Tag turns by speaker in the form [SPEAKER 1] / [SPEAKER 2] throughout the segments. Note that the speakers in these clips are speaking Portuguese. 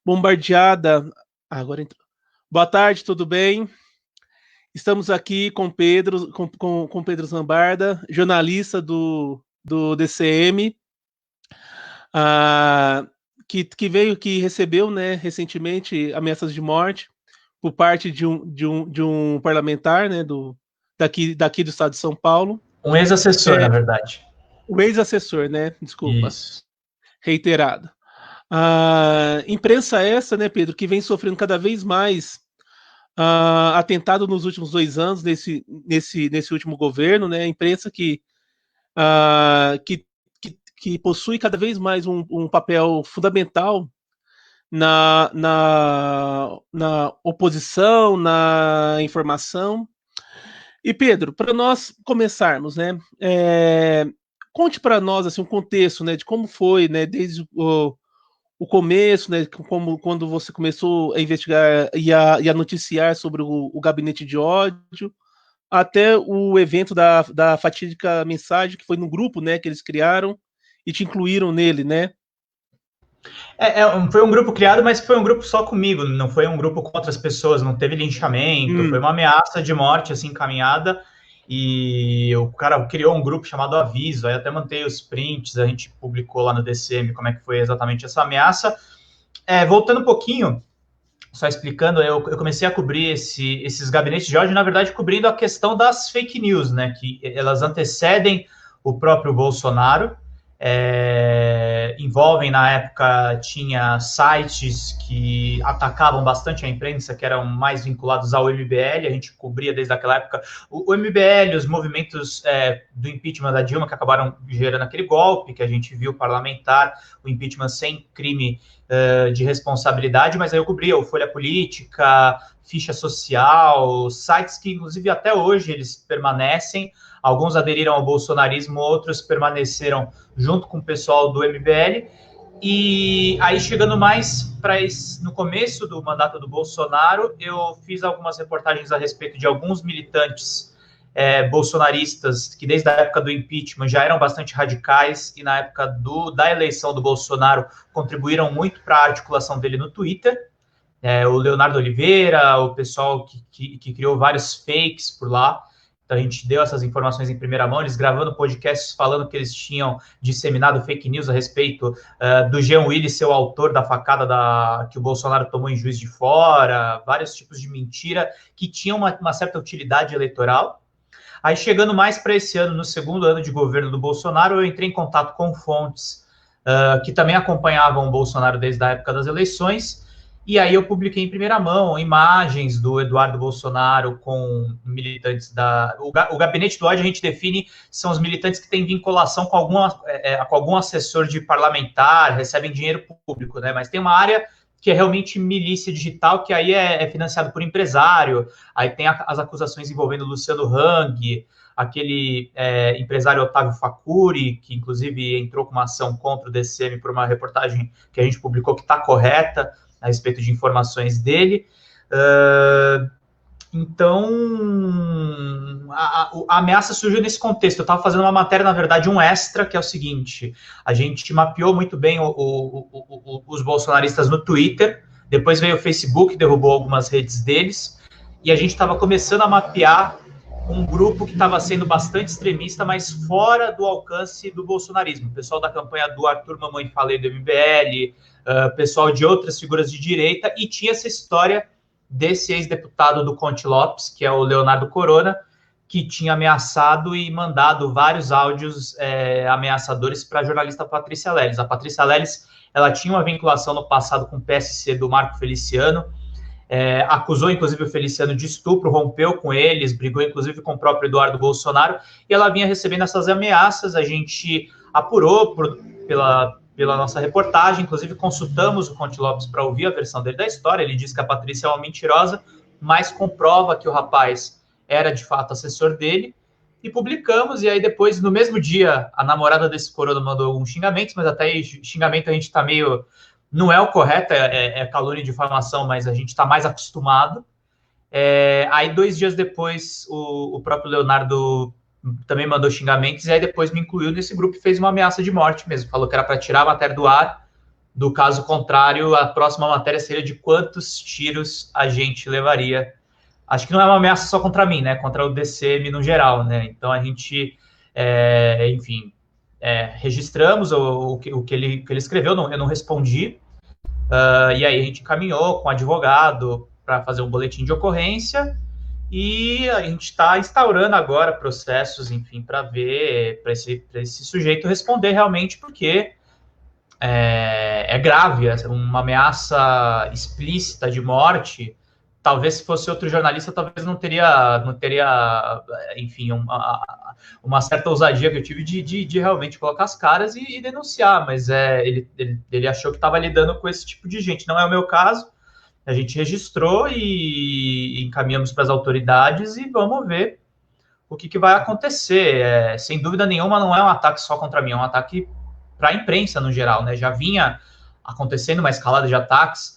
[SPEAKER 1] bombardeada. Agora entrou. Boa tarde, tudo bem? Estamos aqui com Pedro, com Pedro Zambarda, jornalista do DCM, que recebeu, né, recentemente ameaças de morte por parte de um parlamentar, né, daqui do estado de São Paulo.
[SPEAKER 2] Um ex-assessor, na verdade.
[SPEAKER 1] O ex-assessor, né? Desculpa.
[SPEAKER 2] Isso.
[SPEAKER 1] Reiterado. Imprensa essa, né, Pedro, que vem sofrendo cada vez mais atentado nos últimos 2 anos, nesse último governo, né? Imprensa que possui cada vez mais um papel fundamental na oposição, na informação. E Pedro, para nós começarmos, né, conte para nós assim um contexto, né, de como foi, né, desde o começo, né, quando você começou a investigar e a noticiar sobre o gabinete de ódio, até o evento da fatídica mensagem que foi no grupo, né, que eles criaram e te incluíram nele, né?
[SPEAKER 2] Foi um grupo criado, mas foi um grupo só comigo, não foi um grupo com outras pessoas, não teve linchamento, foi uma ameaça de morte, assim, encaminhada, e o cara criou um grupo chamado Aviso, aí até mantei os prints, a gente publicou lá no DCM como é que foi exatamente essa ameaça. Voltando um pouquinho, só explicando, eu comecei a cobrir esses gabinetes de ódio, na verdade, cobrindo a questão das fake news, né, que elas antecedem o próprio Bolsonaro, envolvem, na época, tinha sites que atacavam bastante a imprensa, que eram mais vinculados ao MBL, a gente cobria desde aquela época o MBL, os movimentos do impeachment da Dilma, que acabaram gerando aquele golpe, que a gente viu parlamentar, o impeachment sem crime de responsabilidade, mas aí eu cobria o Folha Política, Ficha Social, sites que, inclusive, até hoje eles permanecem. Alguns aderiram ao bolsonarismo, outros permaneceram junto com o pessoal do MBL. E aí, chegando mais no começo do mandato do Bolsonaro, eu fiz algumas reportagens a respeito de alguns militantes bolsonaristas que desde a época do impeachment já eram bastante radicais e na época da eleição do Bolsonaro contribuíram muito para a articulação dele no Twitter. O Leonardo Oliveira, o pessoal que criou vários fakes por lá. Então a gente deu essas informações em primeira mão, eles gravando podcasts falando que eles tinham disseminado fake news a respeito do Jean Willis ser o autor da facada que o Bolsonaro tomou em Juiz de Fora, vários tipos de mentira que tinham uma certa utilidade eleitoral. Aí, chegando mais para esse ano, no segundo ano de governo do Bolsonaro, eu entrei em contato com fontes que também acompanhavam o Bolsonaro desde a época das eleições, e aí eu publiquei em primeira mão imagens do Eduardo Bolsonaro com militantes o gabinete do ódio a gente define, são os militantes que têm vinculação com algum assessor de parlamentar, recebem dinheiro público, né? Mas tem uma área que é realmente milícia digital, que aí é financiado por empresário, aí tem as acusações envolvendo Luciano Hang, aquele empresário Otávio Facuri, que inclusive entrou com uma ação contra o DCM por uma reportagem que a gente publicou que está correta, a respeito de informações dele. Então, a ameaça surgiu nesse contexto. Eu estava fazendo uma matéria, na verdade, um extra, que é o seguinte: a gente mapeou muito bem os bolsonaristas no Twitter, depois veio o Facebook, derrubou algumas redes deles, e a gente estava começando a mapear um grupo que estava sendo bastante extremista, mas fora do alcance do bolsonarismo. O pessoal da campanha do Arthur Mamãe Falei do MBL, pessoal de outras figuras de direita, e tinha essa história desse ex-deputado do Conte Lopes, que é o Leonardo Corona, que tinha ameaçado e mandado vários áudios ameaçadores para a jornalista Patrícia Leles. A Patrícia Leles, ela tinha uma vinculação no passado com o PSC do Marco Feliciano, acusou inclusive o Feliciano de estupro, rompeu com eles, brigou inclusive com o próprio Eduardo Bolsonaro, e ela vinha recebendo essas ameaças. A gente apurou pela nossa reportagem, inclusive consultamos o Conte Lopes para ouvir a versão dele da história. Ele disse que a Patrícia é uma mentirosa, mas comprova que o rapaz era de fato assessor dele, e publicamos. E aí depois, no mesmo dia, a namorada desse Corona mandou alguns xingamentos, mas até aí xingamento a gente tá meio... Não é o correto, é calúnia de difamação, mas a gente está mais acostumado. Aí 2 dias depois, o próprio Leonardo também mandou xingamentos, e aí depois me incluiu nesse grupo e fez uma ameaça de morte mesmo. Falou que era para tirar a matéria do ar, Do caso contrário, a próxima matéria seria de quantos tiros a gente levaria. Acho que não é uma ameaça só contra mim, né? Contra o DCM no geral, né? Então a gente, enfim, registramos o que ele escreveu, eu não respondi. E aí a gente encaminhou com o advogado para fazer um boletim de ocorrência e a gente está instaurando agora processos, enfim, para ver, para esse sujeito responder realmente, porque é grave, uma ameaça explícita de morte. Talvez se fosse outro jornalista, talvez não teria, enfim, uma certa ousadia que eu tive de realmente colocar as caras e denunciar, mas ele achou que estava lidando com esse tipo de gente. Não é o meu caso, a gente registrou e encaminhamos para as autoridades e vamos ver o que vai acontecer. Sem dúvida nenhuma, não é um ataque só contra mim, é um ataque para a imprensa no geral, né? Já vinha acontecendo uma escalada de ataques.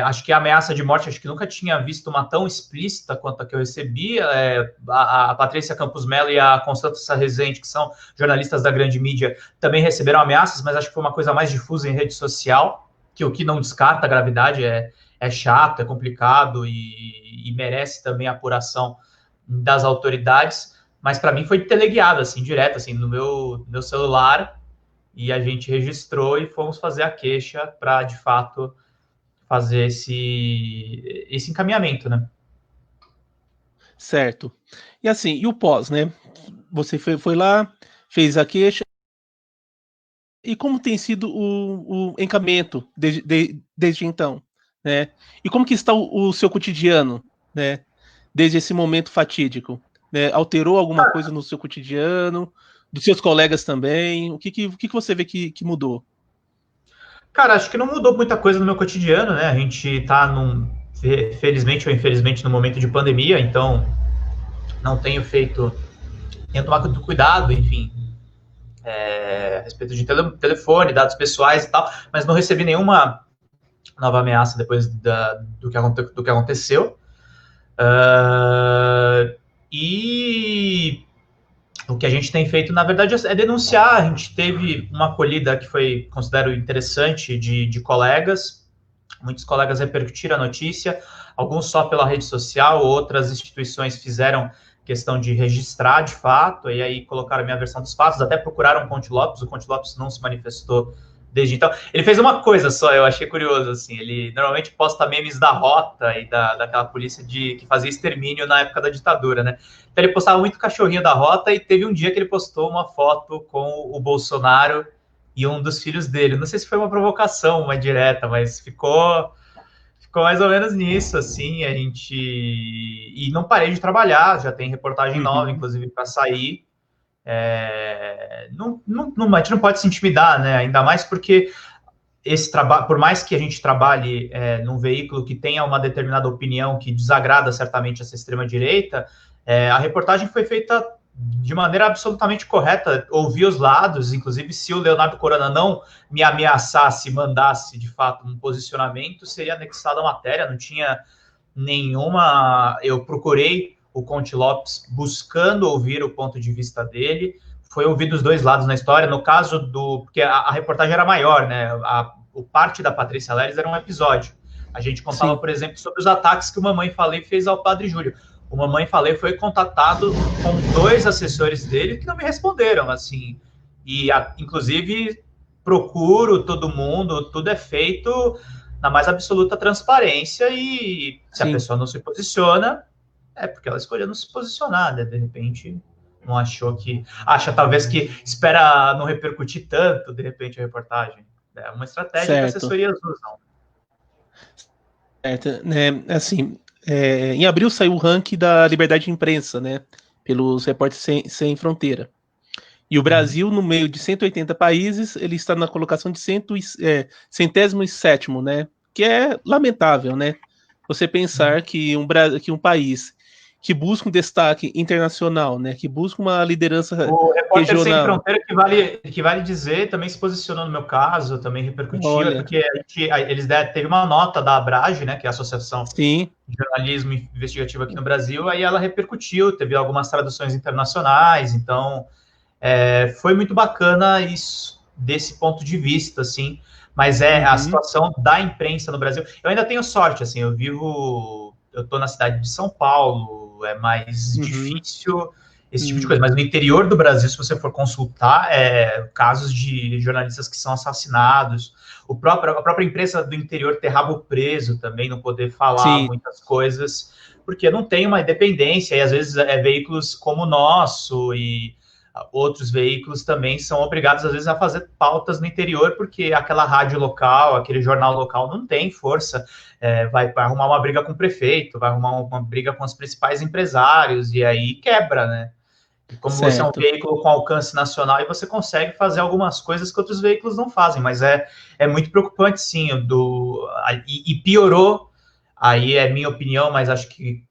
[SPEAKER 2] Acho que a ameaça de morte, acho que nunca tinha visto uma tão explícita quanto a que eu recebi. A Patrícia Campos Mello e a Constança Rezende, que são jornalistas da grande mídia, também receberam ameaças, mas acho que foi uma coisa mais difusa em rede social, que o que não descarta a gravidade é chato, é complicado e merece também a apuração das autoridades. Mas para mim foi teleguiado, assim, direto, assim, no meu celular, e a gente registrou e fomos fazer a queixa para, de fato, fazer esse encaminhamento, né?
[SPEAKER 1] Certo. E assim, e o pós, né? Você foi lá, fez a queixa, e como tem sido o encaminhamento desde então, né? E como que está o seu cotidiano, né? Desde esse momento fatídico, né? Alterou alguma coisa no seu cotidiano, dos seus colegas também? O que você vê que mudou?
[SPEAKER 2] Cara, acho que não mudou muita coisa no meu cotidiano, né? A gente tá felizmente ou infelizmente, no momento de pandemia, então não tenho tomado muito cuidado, enfim, a respeito de telefone, dados pessoais e tal, mas não recebi nenhuma nova ameaça depois do que aconteceu. E o que a gente tem feito, na verdade, é denunciar. A gente teve uma acolhida que considero interessante, de colegas. Muitos colegas repercutiram a notícia, alguns só pela rede social, outras instituições fizeram questão de registrar de fato, e aí colocaram a minha versão dos fatos, até procuraram o Conte Lopes não se manifestou desde então. Ele fez uma coisa só, eu achei curioso, assim, ele normalmente posta memes da Rota e daquela polícia que fazia extermínio na época da ditadura, né? Então ele postava muito cachorrinho da Rota e teve um dia que ele postou uma foto com o Bolsonaro e um dos filhos dele. Não sei se foi uma provocação, uma direta, mas ficou mais ou menos nisso, assim, e não parei de trabalhar, já tem reportagem nova, inclusive, para sair. A gente não pode se intimidar, né? Ainda mais porque esse trabalho, por mais que a gente trabalhe num veículo que tenha uma determinada opinião que desagrada certamente essa extrema-direita, a reportagem foi feita de maneira absolutamente correta, ouvi os lados, inclusive se o Leonardo Corona não me ameaçasse, mandasse de fato um posicionamento, seria anexada a matéria, não tinha nenhuma... Eu procurei o Conte Lopes buscando ouvir o ponto de vista dele, foi ouvir dos dois lados na história, no caso porque a reportagem era maior, né, o parte da Patrícia Leles era um episódio, a gente contava, por exemplo, sobre os ataques que o Mamãe Falei fez ao Padre Júlio. O Mamãe Falei foi contatado com 2 assessores dele que não me responderam, assim, e inclusive procuro todo mundo, tudo é feito na mais absoluta transparência, e se a pessoa não se posiciona, é porque ela escolheu não se posicionar, né? De repente não acha talvez que espera não repercutir tanto, de repente, a reportagem. É uma estratégia que as assessorias usam.
[SPEAKER 1] Certo, né, assim, em abril saiu o ranking da liberdade de imprensa, né, pelos Repórteres Sem Fronteira. E o Brasil, no meio de 180 países, ele está na colocação de 107º, né, que é lamentável, né, você pensar que um país que busca um destaque internacional, né, que busca uma liderança
[SPEAKER 2] o Repórter regional. Sem Fronteira, que vale dizer, também se posicionou no meu caso, também repercutiu, porque teve uma nota da Abrage, né, que é a Associação de Jornalismo Investigativo aqui no Brasil, aí ela repercutiu, teve algumas traduções internacionais, então foi muito bacana isso, desse ponto de vista, assim, mas a situação da imprensa no Brasil. Eu ainda tenho sorte, assim, eu estou na cidade de São Paulo, é mais difícil esse tipo de coisa, mas no interior do Brasil, se você for consultar, casos de jornalistas que são assassinados, a própria imprensa do interior ter rabo preso também, não poder falar muitas coisas, porque não tem uma independência, e às vezes veículos como o nosso e outros veículos também são obrigados, às vezes, a fazer pautas no interior, porque aquela rádio local, aquele jornal local não tem força, vai arrumar uma briga com o prefeito, vai arrumar uma briga com os principais empresários, e aí quebra, né? E como você é um veículo com alcance nacional, e você consegue fazer algumas coisas que outros veículos não fazem, mas é muito preocupante, sim, e piorou, aí é minha opinião, mas acho que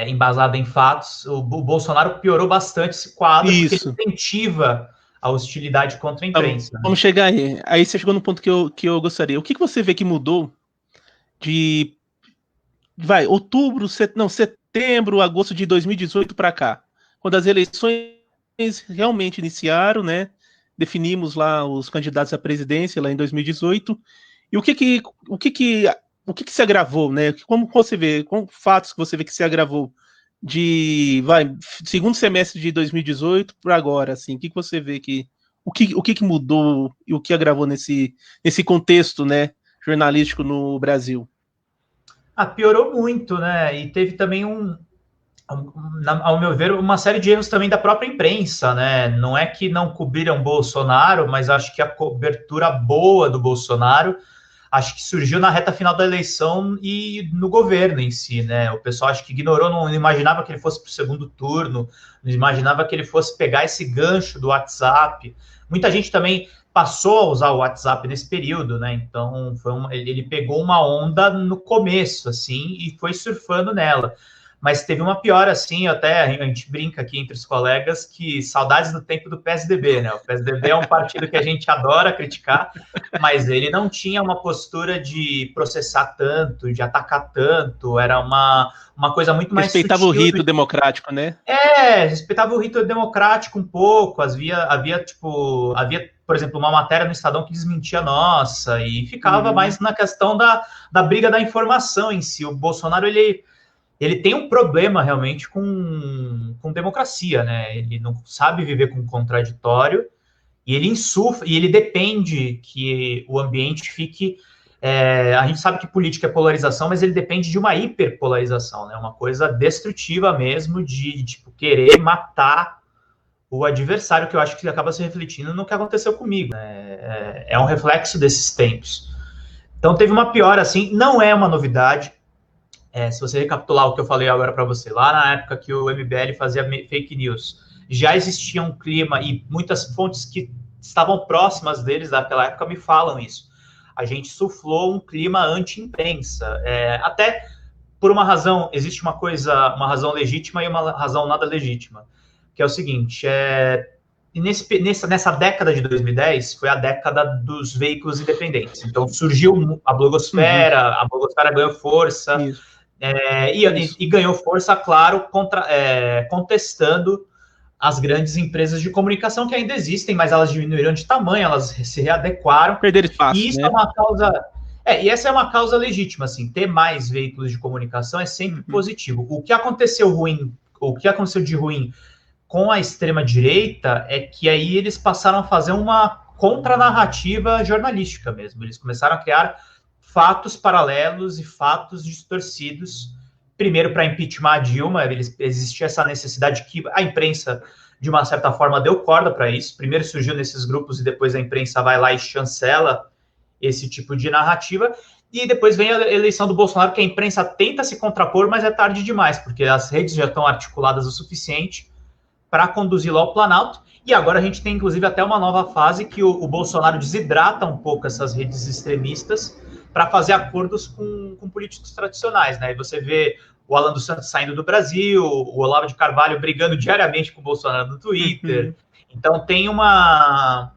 [SPEAKER 2] embasado em fatos, o Bolsonaro piorou bastante esse quadro, porque ele incentiva a hostilidade contra a imprensa.
[SPEAKER 1] Vamos chegar aí. Aí você chegou no ponto que eu gostaria. O que você vê que mudou de outubro, setembro, agosto de 2018 para cá? Quando as eleições realmente iniciaram, né? Definimos lá os candidatos à presidência lá em 2018. E o que se agravou, né? Como você vê, com fatos que você vê que se agravou de segundo semestre de 2018 para agora, assim, o que você vê que o que mudou e o que agravou nesse contexto, né, jornalístico no Brasil?
[SPEAKER 2] Piorou muito, né? E teve também ao meu ver, uma série de erros também da própria imprensa, né? Não é que não cobriram Bolsonaro, mas acho que a cobertura boa do Bolsonaro acho que surgiu na reta final da eleição e no governo em si, né? O pessoal acho que ignorou, não imaginava que ele fosse para o segundo turno, não imaginava que ele fosse pegar esse gancho do WhatsApp. Muita gente também passou a usar o WhatsApp nesse período, né? Então ele pegou uma onda no começo, assim, e foi surfando nela. Mas teve uma piora, assim, até a gente brinca aqui entre os colegas que saudades do tempo do PSDB, né? O PSDB é um partido que a gente adora criticar, mas ele não tinha uma postura de processar tanto, de atacar tanto, era uma coisa muito mais
[SPEAKER 1] respeitava sutil. O rito democrático, né?
[SPEAKER 2] Respeitava o rito democrático um pouco, havia, por exemplo, uma matéria no Estadão que desmentia a nossa, e ficava mais na questão da briga da informação em si. O Bolsonaro, ele tem um problema realmente com democracia, né? Ele não sabe viver com contraditório e ele insufla, e ele depende que o ambiente fique... a gente sabe que política é polarização, mas ele depende de uma hiperpolarização, né? Uma coisa destrutiva mesmo de tipo, querer matar o adversário, que eu acho que acaba se refletindo no que aconteceu comigo, né? É um reflexo desses tempos. Então teve uma piora, assim, não é uma novidade. Se você recapitular o que eu falei agora para você, lá na época que o MBL fazia fake news, já existia um clima, e muitas fontes que estavam próximas deles daquela época me falam isso. A gente suflou um clima anti-imprensa, até por uma razão, existe uma razão legítima e uma razão nada legítima, que é o seguinte, nessa década de 2010, foi a década dos veículos independentes, então surgiu a blogosfera, a blogosfera ganhou força, e ganhou força, claro, contestando as grandes empresas de comunicação que ainda existem, mas elas diminuíram de tamanho, elas se readequaram.
[SPEAKER 1] Perder espaço,
[SPEAKER 2] e isso é uma causa... e essa é uma causa legítima, assim, ter mais veículos de comunicação é sempre positivo. O que aconteceu de ruim com a extrema-direita é que aí eles passaram a fazer uma contranarrativa jornalística mesmo. Eles começaram a criar fatos paralelos e fatos distorcidos, primeiro para impeachment a Dilma, existia essa necessidade que a imprensa, de uma certa forma, deu corda para isso, primeiro surgiu nesses grupos e depois a imprensa vai lá e chancela esse tipo de narrativa, e depois vem a eleição do Bolsonaro, que a imprensa tenta se contrapor, mas é tarde demais, porque as redes já estão articuladas o suficiente para conduzir lá o Planalto, e agora a gente tem, inclusive, até uma nova fase que o Bolsonaro desidrata um pouco essas redes extremistas para fazer acordos com políticos tradicionais, né? E você vê o Alan dos Santos saindo do Brasil, o Olavo de Carvalho brigando diariamente com o Bolsonaro no Twitter. Então tem uma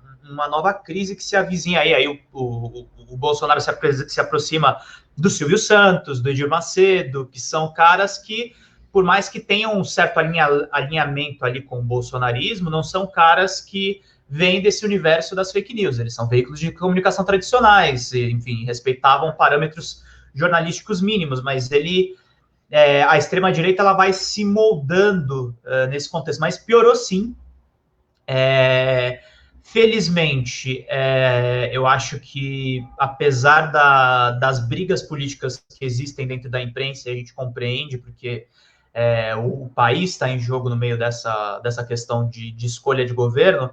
[SPEAKER 2] nova crise que se avizinha aí. Aí o Bolsonaro se aproxima do Silvio Santos, do Edir Macedo, que são caras que, por mais que tenham um certo alinhamento ali com o bolsonarismo, não são caras que vêm desse universo das fake news. Eles são veículos de comunicação tradicionais, enfim, respeitavam parâmetros jornalísticos mínimos, mas a extrema-direita ela vai se moldando nesse contexto, mas piorou sim. Felizmente, eu acho que, apesar das brigas políticas que existem dentro da imprensa, a gente compreende, porque o país está em jogo no meio dessa questão de escolha de governo,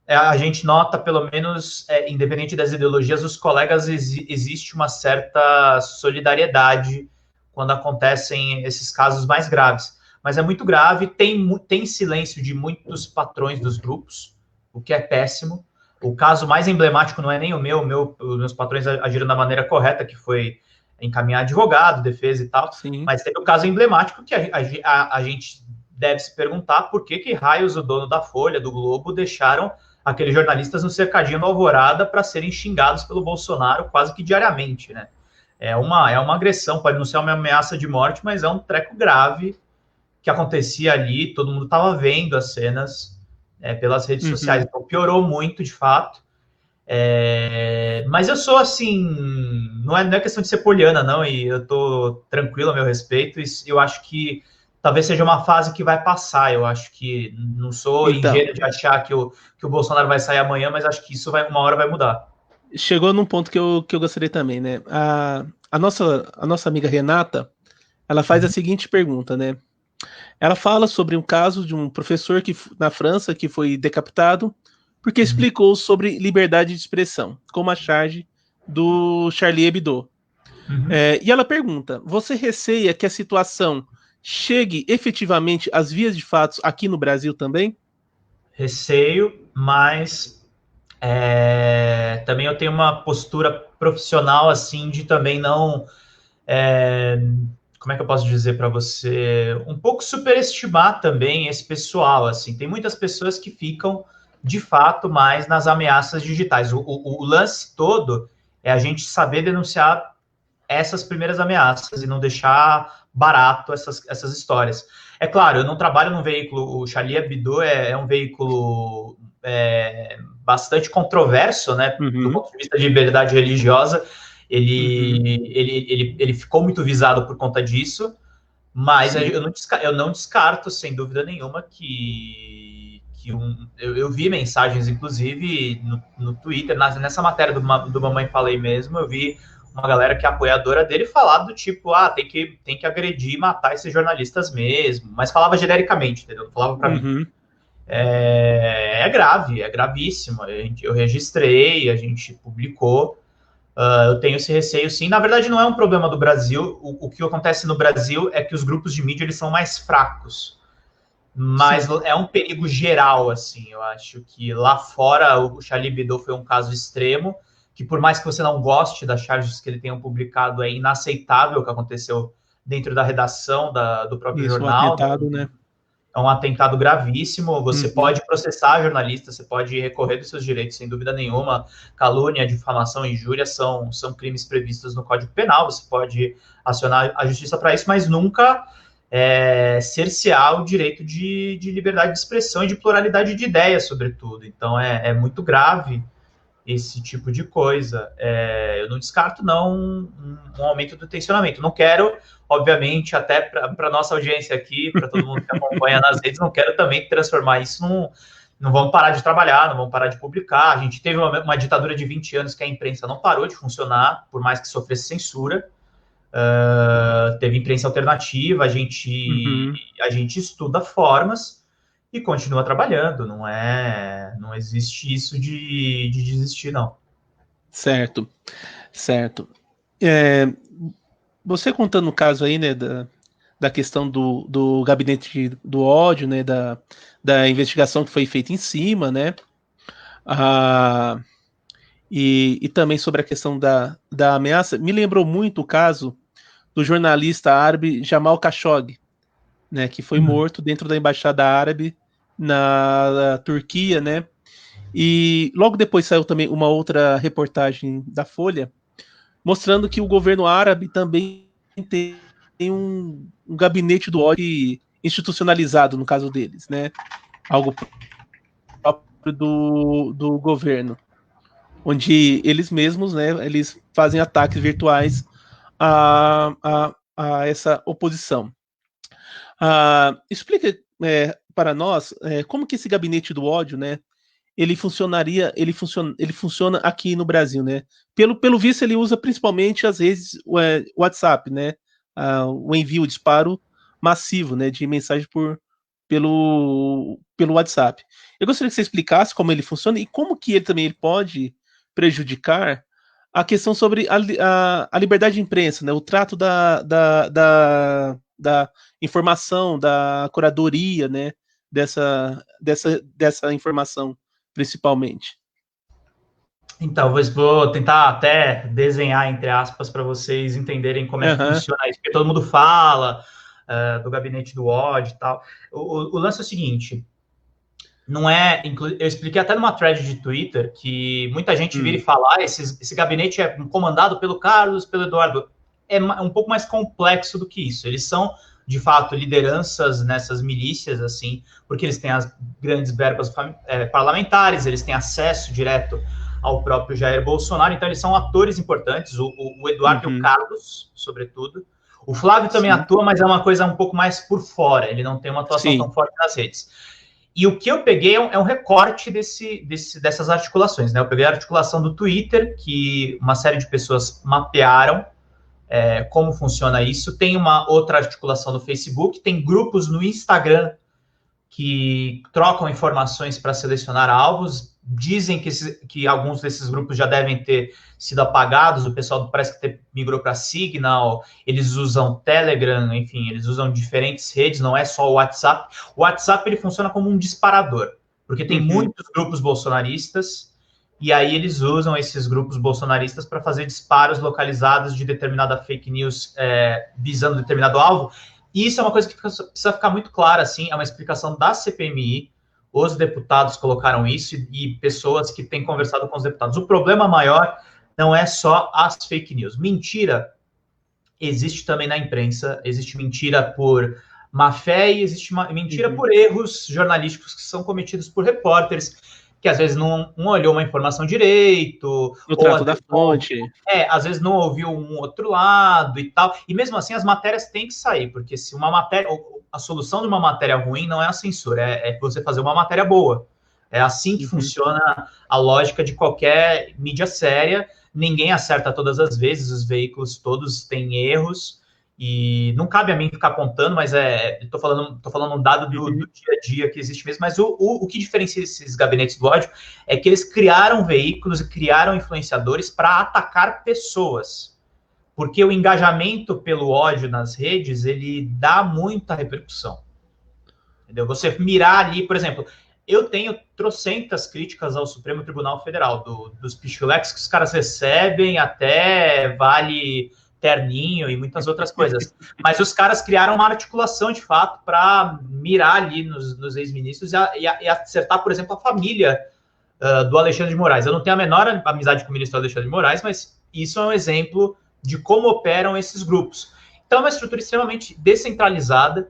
[SPEAKER 2] a gente nota, pelo menos, independente das ideologias, os colegas, existe uma certa solidariedade quando acontecem esses casos mais graves. Mas é muito grave, tem silêncio de muitos patrões dos grupos, o que é péssimo. O caso mais emblemático não é nem o meu, os meus patrões agiram da maneira correta, que foi encaminhar advogado, defesa e tal.
[SPEAKER 1] Sim.
[SPEAKER 2] Mas teve o caso emblemático que a gente deve se perguntar por que raios o dono da Folha, do Globo, deixaram aqueles jornalistas no cercadinho do Alvorada para serem xingados pelo Bolsonaro quase que diariamente, né? É uma agressão, pode não ser uma ameaça de morte, mas é um treco grave que acontecia ali, todo mundo estava vendo as cenas pelas redes sociais, então piorou muito, de fato. Mas eu sou assim, não é questão de ser poliana, não, e eu tô tranquilo a meu respeito, e eu acho que talvez seja uma fase que vai passar. Eu acho que não sou ingênuo de achar que o Bolsonaro vai sair amanhã, mas acho que isso uma hora vai mudar.
[SPEAKER 1] Chegou num ponto que eu gostaria também, né? A nossa amiga Renata, ela faz a seguinte pergunta, né? Ela fala sobre um caso de um professor na França que foi decapitado porque explicou sobre liberdade de expressão, como a charge do Charlie Hebdo. E ela pergunta, você receia que a situação chegue efetivamente às vias de fato aqui no Brasil também?
[SPEAKER 2] Receio, mas também eu tenho uma postura profissional assim de também não... como é que eu posso dizer para você? Um pouco superestimar também esse pessoal, assim. Tem muitas pessoas que ficam, de fato, mais nas ameaças digitais. O lance todo é a gente saber denunciar essas primeiras ameaças e não deixar barato essas histórias. É claro, eu não trabalho num veículo... O Charlie Hebdo é um veículo bastante controverso, né? Do ponto de vista de liberdade religiosa. Ele ficou muito visado por conta disso, mas eu não descarto, sem dúvida nenhuma, que eu vi mensagens, inclusive, no Twitter, nessa matéria do Mamãe Falei mesmo, eu vi uma galera que é apoiadora dele falar do tipo, tem que agredir e matar esses jornalistas mesmo, mas falava genericamente, entendeu? Falava para mim. É grave, é gravíssimo. Eu registrei, a gente publicou. Eu tenho esse receio, sim. Na verdade, não é um problema do Brasil. O que acontece no Brasil é que os grupos de mídia eles são mais fracos. Mas é um perigo geral, assim. Eu acho que lá fora o Charlie Hebdo foi um caso extremo, que por mais que você não goste das charges que ele tenha publicado, é inaceitável o que aconteceu dentro da redação do próprio jornal.
[SPEAKER 1] Um atentado, né?
[SPEAKER 2] É um atentado gravíssimo, você pode processar jornalista, você pode recorrer dos seus direitos, sem dúvida nenhuma. Calúnia, difamação e injúria são crimes previstos no Código Penal, você pode acionar a justiça para isso, mas nunca cercear o direito de liberdade de expressão e de pluralidade de ideias, sobretudo. Então, é muito grave esse tipo de coisa. Eu não descarto, não, um aumento do tensionamento. Não quero, obviamente, até para nossa audiência aqui, para todo mundo que acompanha nas redes, não quero também transformar isso não vamos parar de trabalhar, não vamos parar de publicar. A gente teve uma ditadura de 20 anos que a imprensa não parou de funcionar, por mais que sofresse censura. Teve imprensa alternativa, a gente estuda formas e continua trabalhando, não existe isso de desistir, não.
[SPEAKER 1] Certo. Você contando o caso aí, né, da questão do gabinete do ódio, né, da investigação que foi feita em cima, né, e também sobre a questão da ameaça, me lembrou muito o caso do jornalista árabe Jamal Khashoggi, né, que foi morto dentro da embaixada árabe na Turquia, né? E logo depois saiu também uma outra reportagem da Folha mostrando que o governo árabe também tem um gabinete do ódio institucionalizado no caso deles, né? Algo do governo, onde eles mesmos, né, eles fazem ataques virtuais a essa oposição. Explica para nós como que esse gabinete do ódio, né, ele funciona aqui no Brasil, né? Pelo visto, ele usa principalmente as redes WhatsApp, né? O envio, o disparo massivo, né, de mensagem pelo WhatsApp. Eu gostaria que você explicasse como ele funciona e como que ele pode prejudicar a questão sobre a liberdade de imprensa, né? O trato da informação, da curadoria, né? Dessa informação, principalmente.
[SPEAKER 2] Então, vou tentar até desenhar, entre aspas, para vocês entenderem como é que funciona isso, porque todo mundo fala do gabinete do ódio e tal. O lance é o seguinte, não é... Eu expliquei até numa thread de Twitter que muita gente vira e fala, esse gabinete é comandado pelo Carlos, pelo Eduardo. É um pouco mais complexo do que isso. Eles são, de fato, lideranças nessas milícias, assim, porque eles têm as grandes verbas parlamentares, eles têm acesso direto ao próprio Jair Bolsonaro, então eles são atores importantes, o Eduardo e o Carlos, sobretudo. O Flávio também atua, mas é uma coisa um pouco mais por fora, ele não tem uma atuação tão forte nas redes. E o que eu peguei é um recorte dessas articulações, né? Eu peguei a articulação do Twitter, que uma série de pessoas mapearam como funciona isso. Tem uma outra articulação no Facebook, tem grupos no Instagram que trocam informações para selecionar alvos. Dizem que alguns desses grupos já devem ter sido apagados, o pessoal parece que migrou para Signal, eles usam Telegram, enfim, eles usam diferentes redes, não é só o WhatsApp. O WhatsApp ele funciona como um disparador, porque tem muitos grupos bolsonaristas, e aí eles usam esses grupos bolsonaristas para fazer disparos localizados de determinada fake news visando determinado alvo. E isso é uma coisa que precisa ficar muito clara, assim, é uma explicação da CPMI, os deputados colocaram isso e pessoas que têm conversado com os deputados. O problema maior não é só as fake news. Mentira existe também na imprensa, existe mentira por má fé e existe mentira por erros jornalísticos que são cometidos por repórteres, que às vezes não olhou uma informação direito.
[SPEAKER 1] O trato da fonte.
[SPEAKER 2] Às vezes não ouviu um outro lado e tal. E mesmo assim as matérias têm que sair, porque se uma matéria... A solução de uma matéria ruim não é a censura, é você fazer uma matéria boa. É assim que funciona a lógica de qualquer mídia séria. Ninguém acerta todas as vezes, os veículos todos têm erros, e não cabe a mim ficar apontando, mas tô falando um dado do dia a dia que existe mesmo. Mas o que diferencia esses gabinetes do ódio é que eles criaram veículos e criaram influenciadores para atacar pessoas. Porque o engajamento pelo ódio nas redes, ele dá muita repercussão. Entendeu? Você mirar ali, por exemplo, eu tenho trocentas críticas ao Supremo Tribunal Federal, dos pichuleques que os caras recebem, até vale terninho e muitas outras coisas. Mas os caras criaram uma articulação, de fato, para mirar ali nos ex-ministros e acertar, por exemplo, a família do Alexandre de Moraes. Eu não tenho a menor amizade com o ministro Alexandre de Moraes, mas isso é um exemplo de como operam esses grupos. Então, é uma estrutura extremamente descentralizada,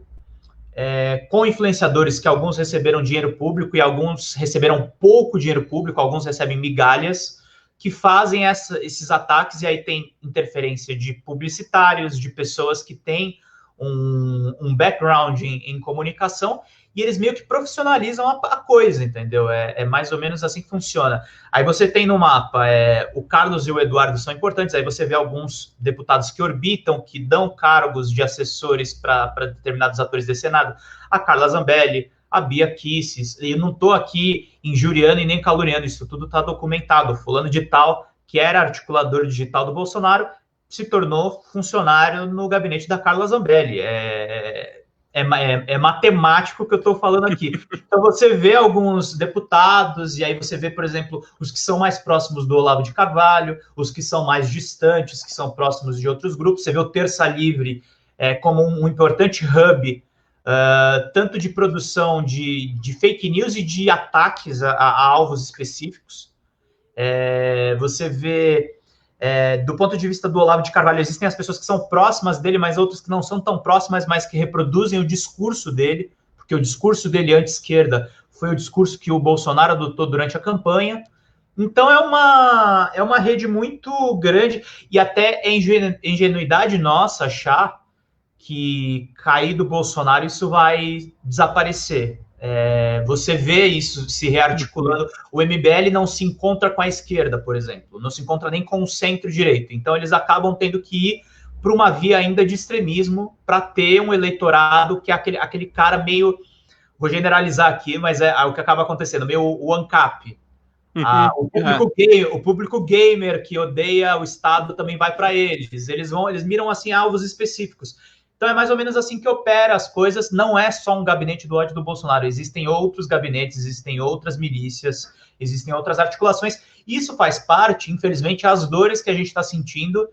[SPEAKER 2] com influenciadores que alguns receberam dinheiro público e alguns receberam pouco dinheiro público, alguns recebem migalhas, que fazem esses ataques, e aí tem interferência de publicitários, de pessoas que têm um background em comunicação, e eles meio que profissionalizam a coisa, entendeu? É mais ou menos assim que funciona. Aí você tem no mapa, o Carlos e o Eduardo são importantes, aí você vê alguns deputados que orbitam, que dão cargos de assessores para determinados atores desse Senado. A Carla Zambelli, a Bia Kicis, e eu não estou aqui injuriando e nem caluniando, isso tudo está documentado. Fulano de tal, que era articulador digital do Bolsonaro, se tornou funcionário no gabinete da Carla Zambelli. É matemático que eu estou falando aqui. Então você vê alguns deputados, e aí você vê, por exemplo, os que são mais próximos do Olavo de Carvalho, os que são mais distantes, que são próximos de outros grupos. Você vê o Terça Livre como um importante hub, tanto de produção de fake news e de ataques a alvos específicos. Você vê... do ponto de vista do Olavo de Carvalho, existem as pessoas que são próximas dele, mas outras que não são tão próximas, mas que reproduzem o discurso dele, porque o discurso dele anti-esquerda foi o discurso que o Bolsonaro adotou durante a campanha. Então é uma rede muito grande, e até é ingenuidade nossa achar que cair do Bolsonaro isso vai desaparecer. Você vê isso se rearticulando. O MBL não se encontra com a esquerda, por exemplo, não se encontra nem com o centro-direita. Então eles acabam tendo que ir para uma via ainda de extremismo para ter um eleitorado que é aquele cara meio, vou generalizar aqui, mas é o que acaba acontecendo, meio o ANCAP. O público gamer que odeia o Estado também vai para eles. Eles miram assim alvos específicos. Então é mais ou menos assim que opera as coisas. Não é só um gabinete do ódio do Bolsonaro. Existem outros gabinetes, existem outras milícias, existem outras articulações. Isso faz parte, infelizmente, as dores que a gente está sentindo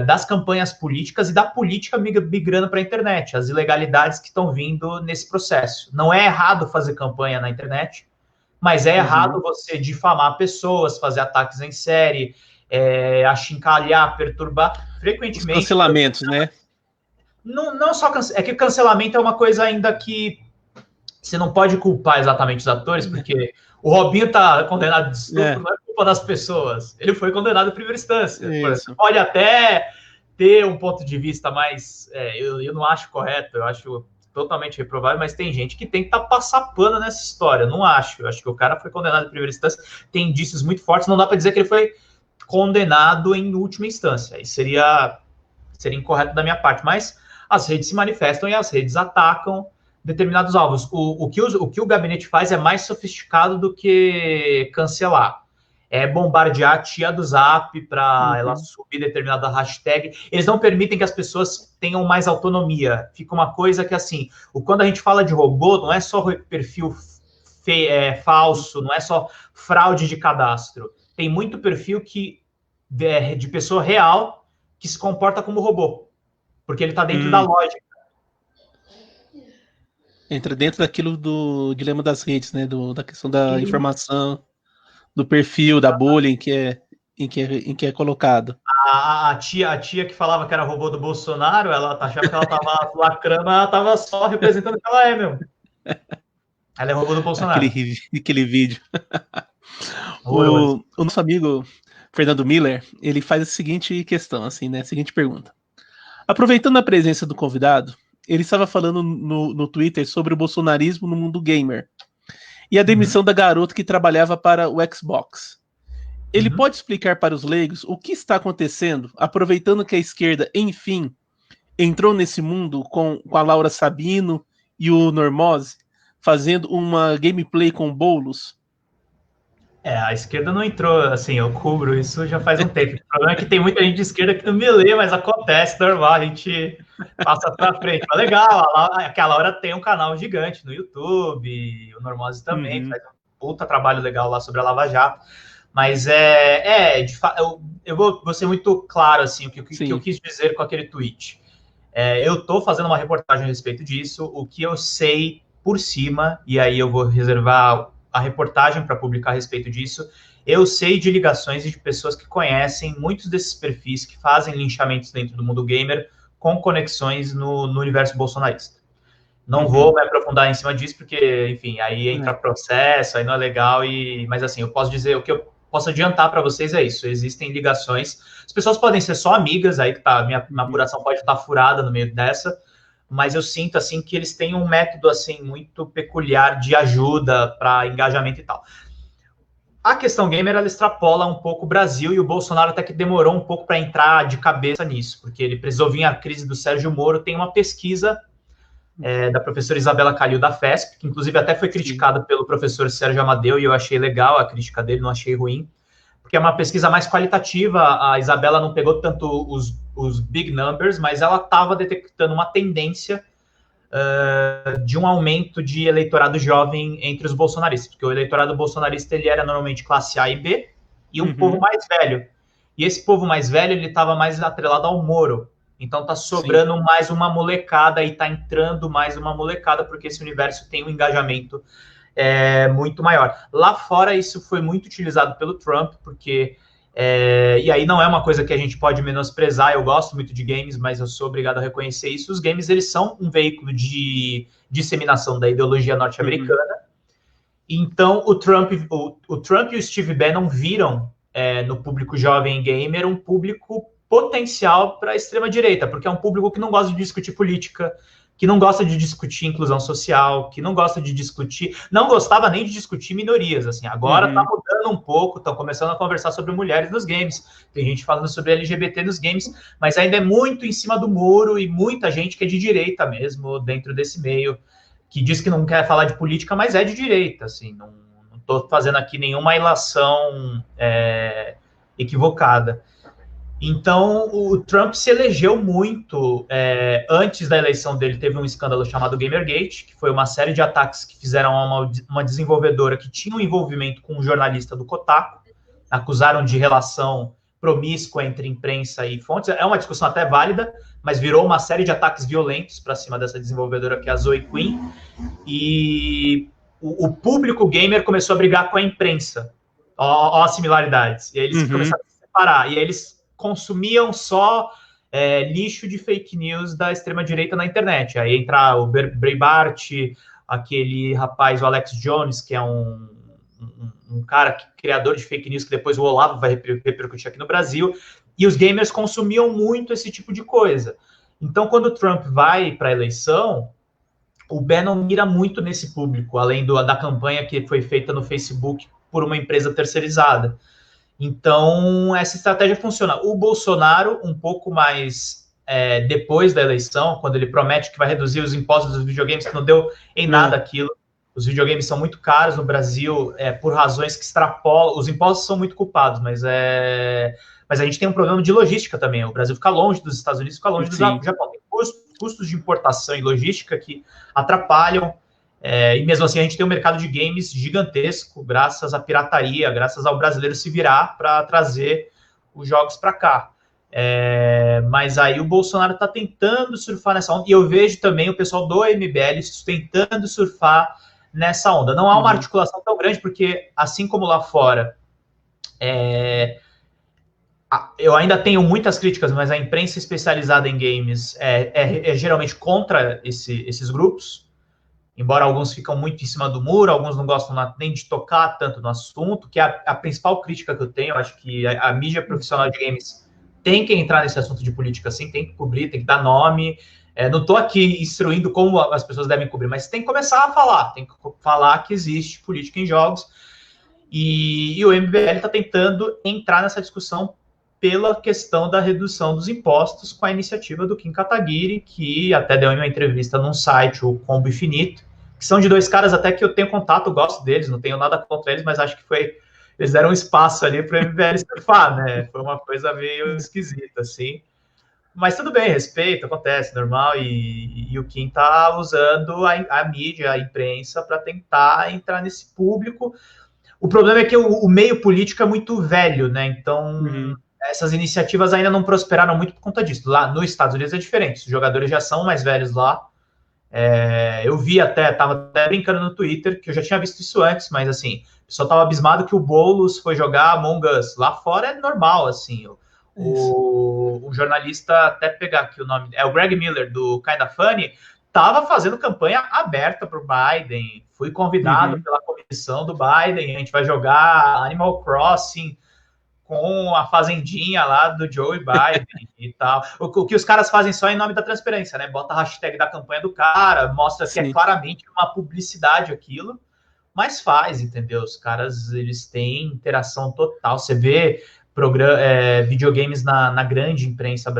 [SPEAKER 2] das campanhas políticas e da política migrando para a internet, as ilegalidades que estão vindo nesse processo. Não é errado fazer campanha na internet, mas é errado você difamar pessoas, fazer ataques em série, achincalhar, perturbar. Frequentemente...
[SPEAKER 1] Os cancelamentos, né?
[SPEAKER 2] Não só é que cancelamento é uma coisa ainda que você não pode culpar exatamente os atores, porque o Robinho tá condenado de estupro, não é culpa das pessoas. Ele foi condenado em primeira instância. Você pode até ter um ponto de vista mais... eu não acho correto, eu acho totalmente reprovável, mas tem gente que tenta passar pano nessa história. Eu não acho. Eu acho que o cara foi condenado em primeira instância, tem indícios muito fortes, não dá para dizer que ele foi condenado em última instância. Aí seria incorreto da minha parte, mas as redes se manifestam e as redes atacam determinados alvos. O que o gabinete faz é mais sofisticado do que cancelar. É bombardear a tia do Zap para ela subir determinada hashtag. Eles não permitem que as pessoas tenham mais autonomia. Fica uma coisa que, assim, quando a gente fala de robô, não é só perfil falso, não é só fraude de cadastro. Tem muito perfil de pessoa real que se comporta como robô, porque ele está dentro da lógica.
[SPEAKER 1] Entra dentro daquilo do dilema das redes, né? Da questão da informação, do perfil, da bolha em que é colocado.
[SPEAKER 2] A tia que falava que era robô do Bolsonaro, ela achava que ela estava lacrando, ela estava só representando o que ela é mesmo. Ela é robô do Bolsonaro.
[SPEAKER 1] Aquele vídeo. O nosso amigo Fernando Miller, ele faz a seguinte questão, assim, né? A seguinte pergunta. Aproveitando a presença do convidado, ele estava falando no Twitter sobre o bolsonarismo no mundo gamer e a demissão da garota que trabalhava para o Xbox. Ele pode explicar para os leigos o que está acontecendo, aproveitando que a esquerda, enfim, entrou nesse mundo com a Laura Sabino e o Normose, fazendo uma gameplay com bolos?
[SPEAKER 2] A esquerda não entrou, assim, eu cubro isso já faz um tempo. O problema é que tem muita gente de esquerda que não me lê, mas acontece, normal, a gente passa pra frente. Mas legal, a Laura tem um canal gigante no YouTube, o Normose também, faz um puta trabalho legal lá sobre a Lava Jato. Mas de fato, eu vou ser muito claro, assim, o que eu quis dizer com aquele tweet. Eu tô fazendo uma reportagem a respeito disso, o que eu sei por cima, e aí eu vou reservar a reportagem para publicar a respeito disso. Eu sei de ligações e de pessoas que conhecem muitos desses perfis que fazem linchamentos dentro do mundo gamer com conexões no universo bolsonarista. Não vou me aprofundar em cima disso, porque, enfim, aí entra processo, aí não é legal, mas assim, eu posso dizer, o que eu posso adiantar para vocês é isso, existem ligações, as pessoas podem ser só amigas, aí que tá, minha apuração pode estar furada no meio dessa, mas eu sinto, assim, que eles têm um método, assim, muito peculiar de ajuda para engajamento e tal. A questão gamer, ela extrapola um pouco o Brasil, e o Bolsonaro até que demorou um pouco para entrar de cabeça nisso, porque ele precisou vir a crise do Sérgio Moro. Tem uma pesquisa da professora Isabela Calil da FESP, que inclusive até foi criticada pelo professor Sérgio Amadeu, e eu achei legal a crítica dele, não achei ruim, porque é uma pesquisa mais qualitativa. A Isabela não pegou tanto os big numbers, mas ela estava detectando uma tendência de um aumento de eleitorado jovem entre os bolsonaristas, porque o eleitorado bolsonarista ele era normalmente classe A e B, e um povo mais velho. E esse povo mais velho ele estava mais atrelado ao Moro. Então tá sobrando mais uma molecada e tá entrando mais uma molecada, porque esse universo tem um engajamento muito maior. Lá fora isso foi muito utilizado pelo Trump, porque E aí não é uma coisa que a gente pode menosprezar. Eu gosto muito de games, mas eu sou obrigado a reconhecer isso. Os games, eles são um veículo de disseminação da ideologia norte-americana. Então, o Trump e o Steve Bannon viram no público jovem gamer um público potencial para a extrema-direita, porque é um público que não gosta de discutir política, que não gosta de discutir inclusão social, que não gosta de discutir, não gostava nem de discutir minorias, assim, agora tá mudando um pouco, estão começando a conversar sobre mulheres nos games, tem gente falando sobre LGBT nos games, mas ainda é muito em cima do muro e muita gente que é de direita mesmo dentro desse meio, que diz que não quer falar de política, mas é de direita, assim, não estou fazendo aqui nenhuma ilação equivocada. Então, o Trump se elegeu muito. Antes da eleição dele, teve um escândalo chamado Gamergate, que foi uma série de ataques que fizeram a uma desenvolvedora que tinha um envolvimento com um jornalista do Kotaku, acusaram de relação promíscua entre imprensa e fontes. É uma discussão até válida, mas virou uma série de ataques violentos para cima dessa desenvolvedora, que é a Zoe Quinn, e o público gamer começou a brigar com a imprensa. Ó as similaridades. E aí eles começaram a se separar, e aí eles consumiam só lixo de fake news da extrema-direita na internet. Aí entra o Breitbart, aquele rapaz, o Alex Jones, que é um cara criador de fake news, que depois o Olavo vai repercutir aqui no Brasil, e os gamers consumiam muito esse tipo de coisa. Então, quando o Trump vai para a eleição, o Bannon mira muito nesse público, além da campanha que foi feita no Facebook por uma empresa terceirizada. Então, essa estratégia funciona. O Bolsonaro, um pouco mais depois da eleição, quando ele promete que vai reduzir os impostos dos videogames, que não deu em nada aquilo. Os videogames são muito caros no Brasil, por razões que extrapolam. Os impostos são muito culpados, mas a gente tem um problema de logística também. O Brasil fica longe dos Estados Unidos, fica longe do Japão. Tem custos de importação e logística que atrapalham. E mesmo assim a gente tem um mercado de games gigantesco, graças à pirataria, graças ao brasileiro se virar para trazer os jogos para cá. Mas aí o Bolsonaro está tentando surfar nessa onda, e eu vejo também o pessoal do MBL tentando surfar nessa onda. Não há uma articulação tão grande, porque assim como lá fora, eu ainda tenho muitas críticas, mas a imprensa especializada em games é geralmente contra esses grupos. Embora alguns ficam muito em cima do muro, alguns não gostam nem de tocar tanto no assunto, que é a principal crítica que eu tenho. Eu acho que a mídia profissional de games tem que entrar nesse assunto de política, sim, tem que cobrir, tem que dar nome. Não estou aqui instruindo como as pessoas devem cobrir, mas tem que começar a falar, tem que falar que existe política em jogos. E o MBL está tentando entrar nessa discussão pela questão da redução dos impostos com a iniciativa do Kim Kataguiri, que até deu uma entrevista num site, o Combo Infinito, que são de dois caras até que eu tenho contato, gosto deles, não tenho nada contra eles, mas acho que eles deram um espaço ali para o MBL surfar, né? Foi uma coisa meio esquisita, assim. Mas tudo bem, respeito, acontece, normal, e o Kim tá usando a mídia, a imprensa, para tentar entrar nesse público. O problema é que o meio político é muito velho, né? Então, essas iniciativas ainda não prosperaram muito por conta disso. Lá nos Estados Unidos é diferente, os jogadores já são mais velhos lá. Eu vi tava até brincando no Twitter, que eu já tinha visto isso antes, mas assim, o pessoal tava abismado que o Boulos foi jogar Among Us. Lá fora é normal, assim. O jornalista, até pegar aqui o nome, é o Greg Miller, do Kinda Funny, tava fazendo campanha aberta pro Biden. Fui convidado pela comissão do Biden, a gente vai jogar Animal Crossing com a fazendinha lá do Joe Biden e tal. O que os caras fazem só em nome da transparência, né? Bota a hashtag da campanha do cara, mostra que é claramente uma publicidade aquilo, mas faz, entendeu? Os caras, eles têm interação total. Você vê videogames na grande imprensa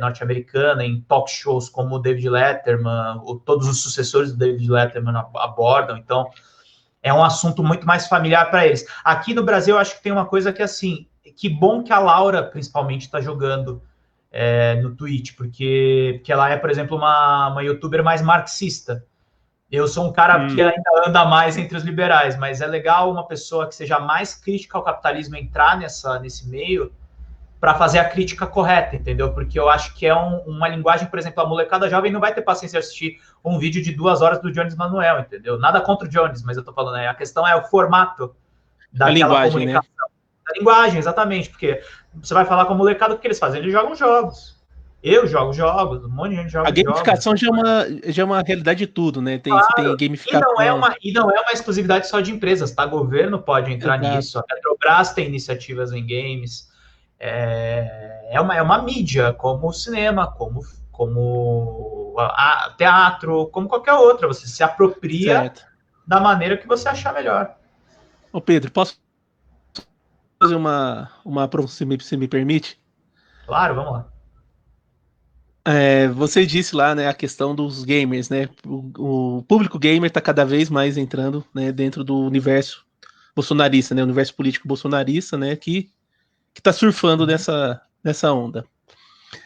[SPEAKER 2] norte-americana, em talk shows como o David Letterman, todos os sucessores do David Letterman abordam, então é um assunto muito mais familiar para eles. Aqui no Brasil, eu acho que tem uma coisa que, assim, que bom que a Laura, principalmente, está jogando no Twitch, porque ela é, por exemplo, uma youtuber mais marxista. Eu sou um cara que ainda anda mais entre os liberais, mas é legal uma pessoa que seja mais crítica ao capitalismo entrar nesse meio para fazer a crítica correta, entendeu? Porque eu acho que é uma linguagem, por exemplo, a molecada jovem não vai ter paciência de assistir um vídeo de 2 horas do Jones Manuel, entendeu? Nada contra o Jones, mas eu tô falando, a questão é o formato daquela
[SPEAKER 1] linguagem,
[SPEAKER 2] comunicação.
[SPEAKER 1] Né?
[SPEAKER 2] Da linguagem, exatamente, porque você vai falar com a molecada, o que eles fazem? Eles jogam jogos. Eu jogo jogos, um monte de gente joga
[SPEAKER 1] A gamificação já é uma realidade de tudo, né? Você tem gamificação.
[SPEAKER 2] E não é uma exclusividade só de empresas, tá? Governo pode entrar nisso, a Petrobras tem iniciativas em games. É uma mídia, como o cinema, como teatro, como qualquer outra. Você se apropria da maneira que você achar melhor.
[SPEAKER 1] Ô Pedro, posso fazer uma se me permite?
[SPEAKER 2] Claro, vamos lá.
[SPEAKER 1] Você disse lá, né, a questão dos gamers, né? O público gamer está cada vez mais entrando, né, dentro do universo bolsonarista, né? O universo político bolsonarista, né? Que está surfando nessa onda.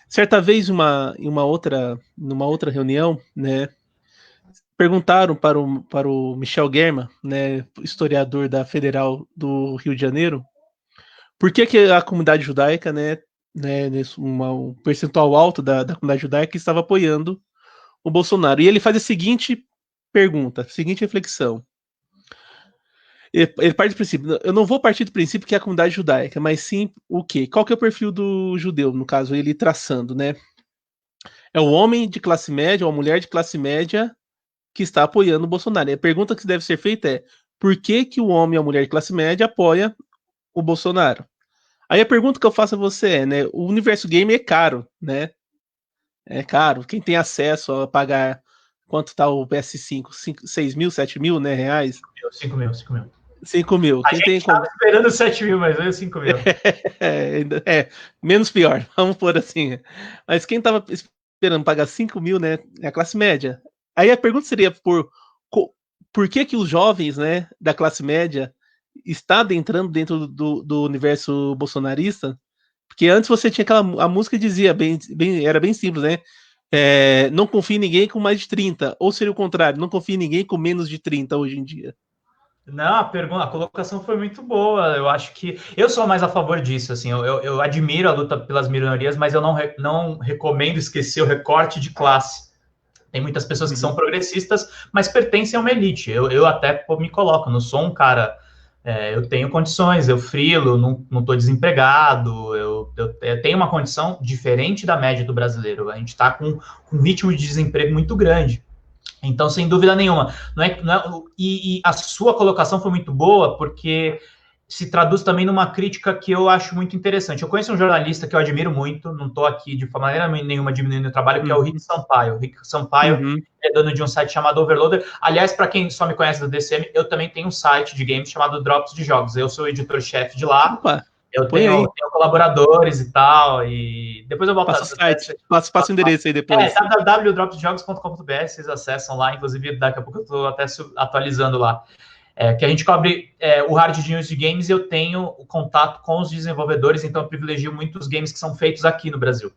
[SPEAKER 1] Certa vez, numa outra reunião, né? Perguntaram para o Michel German, né, historiador da Federal do Rio de Janeiro, por que a comunidade judaica, né, um percentual alto da comunidade judaica estava apoiando o Bolsonaro. E ele faz a seguinte pergunta, a seguinte reflexão. Ele parte do princípio, eu não vou partir do princípio que é a comunidade judaica, mas sim o quê? Qual que é o perfil do judeu, no caso, ele traçando, né? É o homem de classe média ou a mulher de classe média que está apoiando o Bolsonaro. E a pergunta que deve ser feita é, por que o homem ou a mulher de classe média apoia o Bolsonaro? Aí a pergunta que eu faço a você é, né? O universo game é caro, né? É caro. Quem tem acesso a pagar quanto tá o PS5? 6 mil, 7 mil, né, reais?
[SPEAKER 2] 5 mil.
[SPEAKER 1] 5 mil.
[SPEAKER 2] A gente estava esperando 7 mil, mas veio 5 mil.
[SPEAKER 1] Menos pior, vamos pôr assim. Mas quem estava esperando pagar 5 mil, né, é a classe média. Aí a pergunta seria por que os jovens, né, da classe média está adentrando dentro do universo bolsonarista? Porque antes você tinha a música dizia era bem simples, né? Não confie em ninguém com mais de 30. Ou seria o contrário, não confie em ninguém com menos de 30 hoje em dia.
[SPEAKER 2] Não, a colocação foi muito boa. Eu acho que eu sou mais a favor disso. Assim, eu admiro a luta pelas minorias, mas eu não recomendo esquecer o recorte de classe. Tem muitas pessoas que são progressistas, mas pertencem a uma elite. Eu até me coloco, não sou um cara. Eu tenho condições, eu frilo, não estou desempregado, eu tenho uma condição diferente da média do brasileiro. A gente está com um ritmo de desemprego muito grande. Então, sem dúvida nenhuma. E a sua colocação foi muito boa, porque se traduz também numa crítica que eu acho muito interessante. Eu conheço um jornalista que eu admiro muito, não estou aqui de maneira nenhuma diminuindo o trabalho, que é o Rick Sampaio. O Rick Sampaio é dono de um site chamado Overloader. Aliás, para quem só me conhece do DCM, eu também tenho um site de games chamado Drops de Jogos. Eu sou o editor-chefe de lá.
[SPEAKER 1] Opa,
[SPEAKER 2] eu tenho colaboradores e tal, e depois eu volto...
[SPEAKER 1] Passa o endereço aí depois.
[SPEAKER 2] www.dropsdejogos.com.br, vocês acessam lá, inclusive daqui a pouco eu estou até atualizando lá. Que a gente cobre o Hard News de Games e eu tenho o contato com os desenvolvedores, então eu privilegio muito os games que são feitos aqui no Brasil.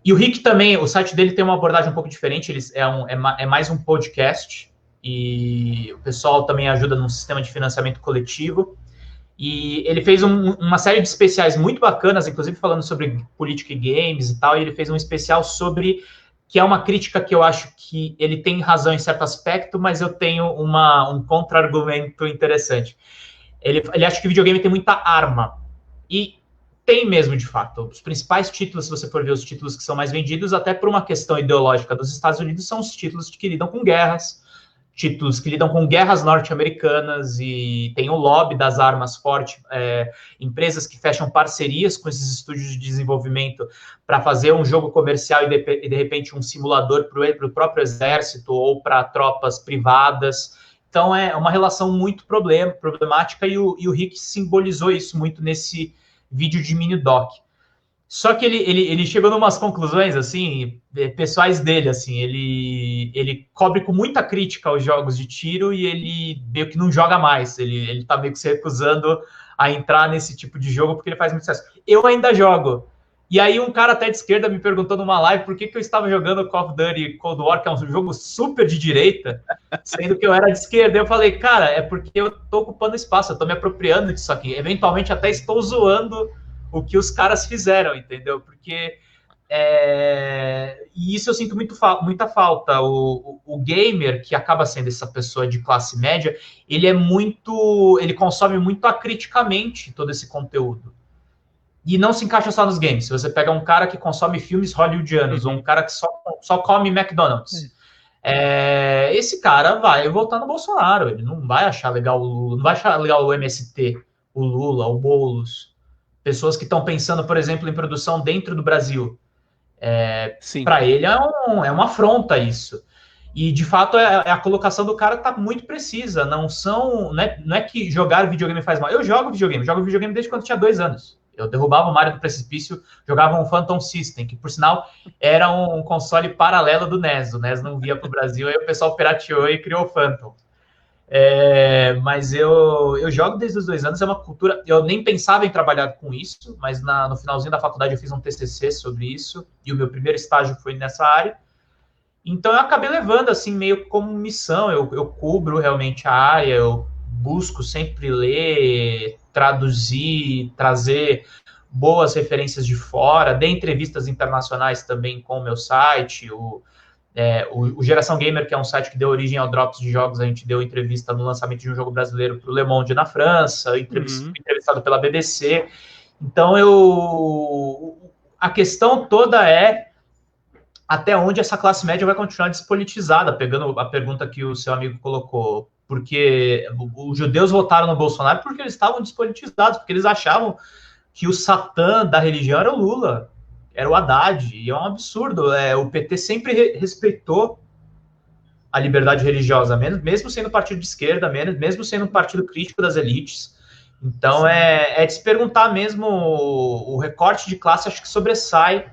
[SPEAKER 2] E o Rick também, o site dele tem uma abordagem um pouco diferente, é mais um podcast, e o pessoal também ajuda num sistema de financiamento coletivo, e ele fez uma série de especiais muito bacanas, inclusive falando sobre política e games e tal, e ele fez um especial sobre... que é uma crítica que eu acho que ele tem razão em certo aspecto, mas eu tenho um contra-argumento interessante. Ele acha que videogame tem muita arma. E tem mesmo, de fato. Os principais títulos, se você for ver os títulos que são mais vendidos, até por uma questão ideológica dos Estados Unidos, são os títulos que lidam com guerras, títulos que lidam com guerras norte-americanas, e tem o lobby das armas forte, empresas que fecham parcerias com esses estúdios de desenvolvimento para fazer um jogo comercial e de repente um simulador para o próprio exército ou para tropas privadas. Então é uma relação muito problemática, e o Rick simbolizou isso muito nesse vídeo de mini-doc. Só que ele chegou em umas conclusões, assim, pessoais dele, assim, ele cobre com muita crítica aos jogos de tiro e ele meio que não joga mais, ele tá meio que se recusando a entrar nesse tipo de jogo porque ele faz muito sucesso. Eu ainda jogo. E aí um cara até de esquerda me perguntou numa live por que eu estava jogando Call of Duty Cold War, que é um jogo super de direita, sendo que eu era de esquerda. Eu falei, cara, é porque eu tô ocupando espaço, eu tô me apropriando disso aqui. Eventualmente até estou zoando o que os caras fizeram, entendeu? Porque E isso eu sinto muita falta. O gamer, que acaba sendo essa pessoa de classe média, ele consome muito acriticamente todo esse conteúdo. E não se encaixa só nos games. Se você pega um cara que consome filmes hollywoodianos, ou um cara que só come McDonald's, esse cara vai votar no Bolsonaro. Ele não vai achar legal o Lula, não vai achar legal o MST, o Lula, o Boulos. Pessoas que estão pensando, por exemplo, em produção dentro do Brasil. Para ele é uma afronta isso. E, de fato, a colocação do cara está muito precisa. Não é que jogar videogame faz mal. Eu jogo videogame desde quando eu tinha 2 anos. Eu derrubava o Mario do precipício, jogava um Phantom System, que, por sinal, era um console paralelo do NES. O NES não via para o Brasil, aí o pessoal pirateou e criou o Phantom. Mas eu jogo desde os 2 anos, é uma cultura... Eu nem pensava em trabalhar com isso, mas no finalzinho da faculdade eu fiz um TCC sobre isso, e o meu primeiro estágio foi nessa área. Então eu acabei levando, assim, meio como missão. Eu cubro realmente a área, eu busco sempre ler, traduzir, trazer boas referências de fora, dei entrevistas internacionais também com o meu site, o Geração Gamer, que é um site que deu origem ao Drops de Jogos, a gente deu entrevista no lançamento de um jogo brasileiro para o Le Monde na França, entrevistado pela BBC. Então, a questão toda é até onde essa classe média vai continuar despolitizada, pegando a pergunta que o seu amigo colocou, porque os judeus votaram no Bolsonaro porque eles estavam despolitizados, porque eles achavam que o Satã da religião era o Lula, era o Haddad, e é um absurdo. O PT sempre respeitou a liberdade religiosa, mesmo sendo partido de esquerda, mesmo sendo um partido crítico das elites. Então, é de se perguntar mesmo, o recorte de classe acho que sobressai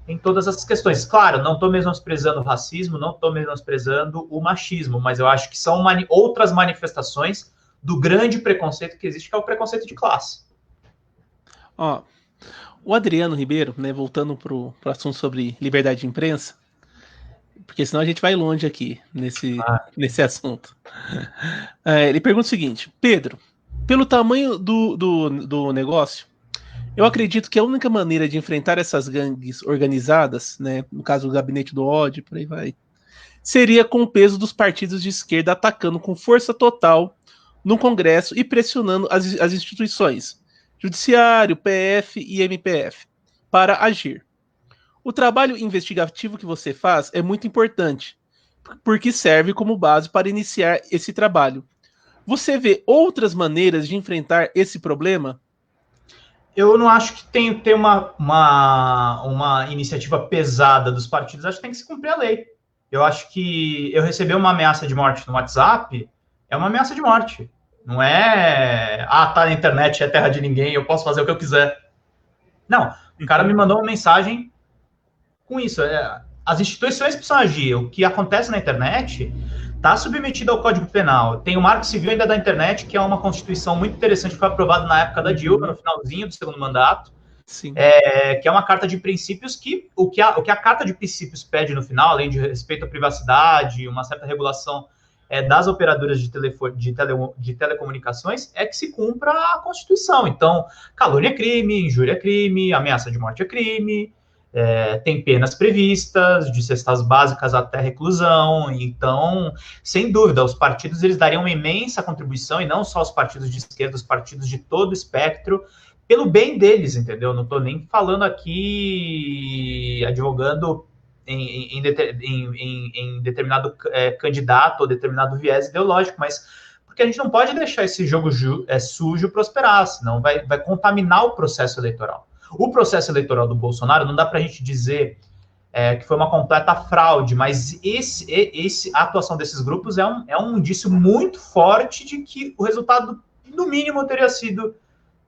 [SPEAKER 2] em todas essas questões. Claro, não estou menosprezando o racismo, não estou menosprezando o machismo, mas eu acho que são outras manifestações do grande preconceito que existe, que é o preconceito de classe.
[SPEAKER 1] O Adriano Ribeiro, né, voltando para o assunto sobre liberdade de imprensa, porque senão a gente vai longe aqui nesse assunto. Ele pergunta o seguinte: Pedro, pelo tamanho do negócio, eu acredito que a única maneira de enfrentar essas gangues organizadas, né, no caso do gabinete do ódio, por aí vai, seria com o peso dos partidos de esquerda atacando com força total no Congresso e pressionando as instituições, Judiciário, PF e MPF, para agir. O trabalho investigativo que você faz é muito importante, porque serve como base para iniciar esse trabalho. Você vê outras maneiras de enfrentar esse problema?
[SPEAKER 2] Eu não acho que tem que ter uma iniciativa pesada dos partidos, acho que tem que se cumprir a lei. Eu acho que eu receber uma ameaça de morte no WhatsApp é uma ameaça de morte. Não é, tá na internet, é terra de ninguém, eu posso fazer o que eu quiser. Não, o cara me mandou uma mensagem com isso. As instituições precisam agir. O que acontece na internet está submetido ao Código Penal. Tem o Marco Civil ainda da internet, que é uma constituição muito interessante, que foi aprovada na época da Dilma, no finalzinho do segundo mandato.
[SPEAKER 1] Sim.
[SPEAKER 2] Que é uma carta de princípios que o que a carta de princípios pede no final, além de respeito à privacidade, uma certa regulação das operadoras de telecomunicações, é que se cumpra a Constituição. Então, calúnia é crime, injúria é crime, ameaça de morte é crime, tem penas previstas, de cestas básicas até reclusão. Então, sem dúvida, os partidos eles dariam uma imensa contribuição, e não só os partidos de esquerda, os partidos de todo o espectro, pelo bem deles, entendeu? Não estou nem falando aqui, advogando em determinado candidato ou determinado viés ideológico, mas porque a gente não pode deixar esse jogo sujo prosperar, senão vai contaminar o processo eleitoral. O processo eleitoral do Bolsonaro, não dá para a gente dizer que foi uma completa fraude, mas a atuação desses grupos é um indício muito forte de que o resultado, no mínimo, teria sido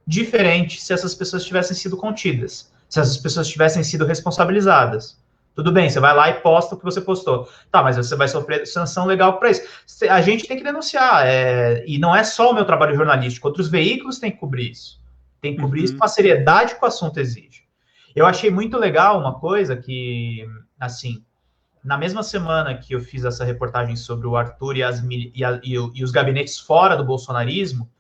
[SPEAKER 2] diferente se essas pessoas tivessem sido contidas, se essas pessoas tivessem sido responsabilizadas. Tudo bem, você vai lá e posta o que você postou. Tá, mas você vai sofrer sanção legal para isso. A gente tem que denunciar, e não é só o meu trabalho jornalístico, outros veículos têm que cobrir isso. Tem que cobrir isso com a seriedade que o assunto exige. Eu achei muito legal uma coisa que, assim, na mesma semana que eu fiz essa reportagem sobre o Arthur e os gabinetes fora do bolsonarismo,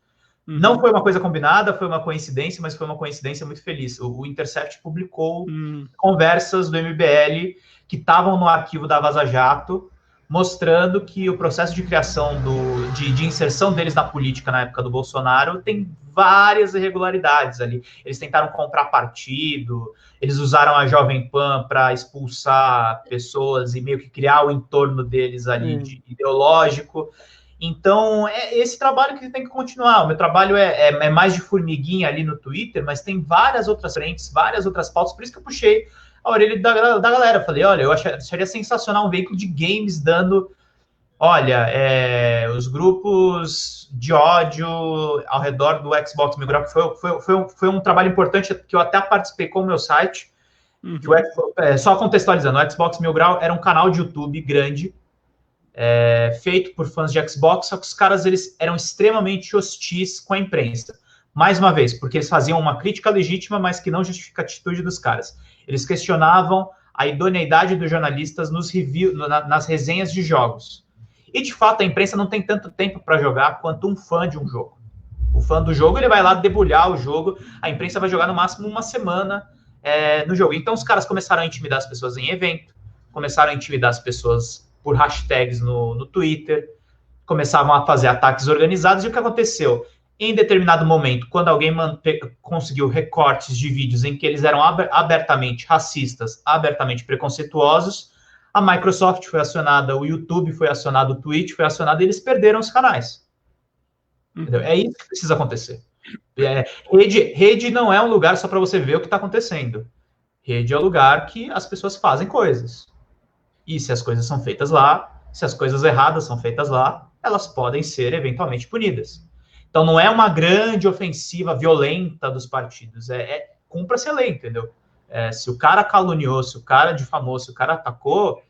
[SPEAKER 2] Não foi uma coisa combinada, foi uma coincidência, mas foi uma coincidência muito feliz. O Intercept publicou conversas do MBL que estavam no arquivo da Vaza Jato, mostrando que o processo de criação, de inserção deles na política na época do Bolsonaro tem várias irregularidades ali. Eles tentaram comprar partido, eles usaram a Jovem Pan para expulsar pessoas e meio que criar o entorno deles ali de ideológico. Então, é esse trabalho que tem que continuar. O meu trabalho é mais de formiguinha ali no Twitter, mas tem várias outras frentes, várias outras pautas, por isso que eu puxei a orelha da galera. Eu falei, olha, eu acharia sensacional um veículo de games dando, olha, os grupos de ódio ao redor do Xbox Mil Grau, que foi um trabalho importante que eu até participei com o meu site. Só contextualizando, o Xbox Mil Grau era um canal de YouTube grande, feito por fãs de Xbox, só que os caras eles eram extremamente hostis com a imprensa. Mais uma vez, porque eles faziam uma crítica legítima, mas que não justifica a atitude dos caras. Eles questionavam a idoneidade dos jornalistas nas resenhas de jogos. E, de fato, a imprensa não tem tanto tempo para jogar quanto um fã de um jogo. O fã do jogo ele vai lá debulhar o jogo, a imprensa vai jogar no máximo uma semana no jogo. Então, os caras começaram a intimidar as pessoas em evento, começaram a intimidar as pessoas por hashtags no Twitter, começavam a fazer ataques organizados, e o que aconteceu? Em determinado momento, quando alguém conseguiu recortes de vídeos em que eles eram abertamente racistas, abertamente preconceituosos, a Microsoft foi acionada, o YouTube foi acionado, o Twitch foi acionado, e eles perderam os canais. Entendeu? É isso que precisa acontecer. Rede não é um lugar só para você ver o que está acontecendo. Rede é o lugar que as pessoas fazem coisas. E se as coisas são feitas lá, se as coisas erradas são feitas lá, elas podem ser eventualmente punidas. Então não é uma grande ofensiva violenta dos partidos, cumpra-se a lei, entendeu? Se o cara caluniou, se o cara difamou, se o cara atacou,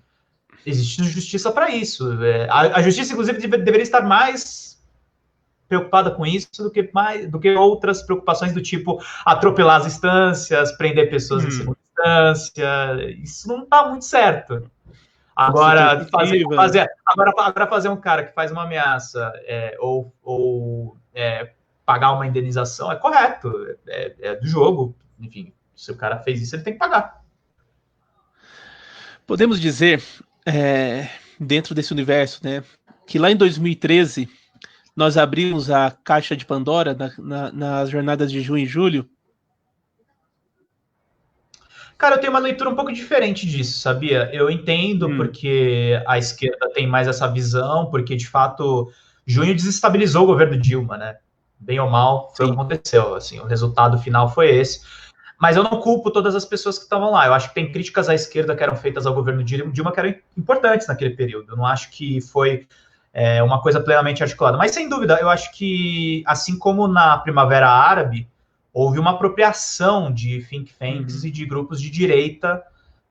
[SPEAKER 2] existe justiça para isso. A justiça, inclusive, deveria estar mais preocupada com isso do que outras preocupações do tipo atropelar as instâncias, prender pessoas em segunda instância. Isso não está muito certo. Agora, fazer um cara que faz uma ameaça ou pagar uma indenização é correto, é do jogo. Enfim, se o cara fez isso, ele tem que pagar.
[SPEAKER 1] Podemos dizer, dentro desse universo, né, que lá em 2013 nós abrimos a caixa de Pandora nas jornadas de junho e julho.
[SPEAKER 2] Cara, eu tenho uma leitura um pouco diferente disso, sabia? Eu entendo porque a esquerda tem mais essa visão, porque, de fato, junho desestabilizou o governo Dilma, né? Bem ou mal, foi o que aconteceu. Assim, o resultado final foi esse. Mas eu não culpo todas as pessoas que estavam lá. Eu acho que tem críticas à esquerda que eram feitas ao governo Dilma que eram importantes naquele período. Eu não acho que foi uma coisa plenamente articulada. Mas, sem dúvida, eu acho que, assim como na Primavera Árabe, houve uma apropriação de think tanks e de grupos de direita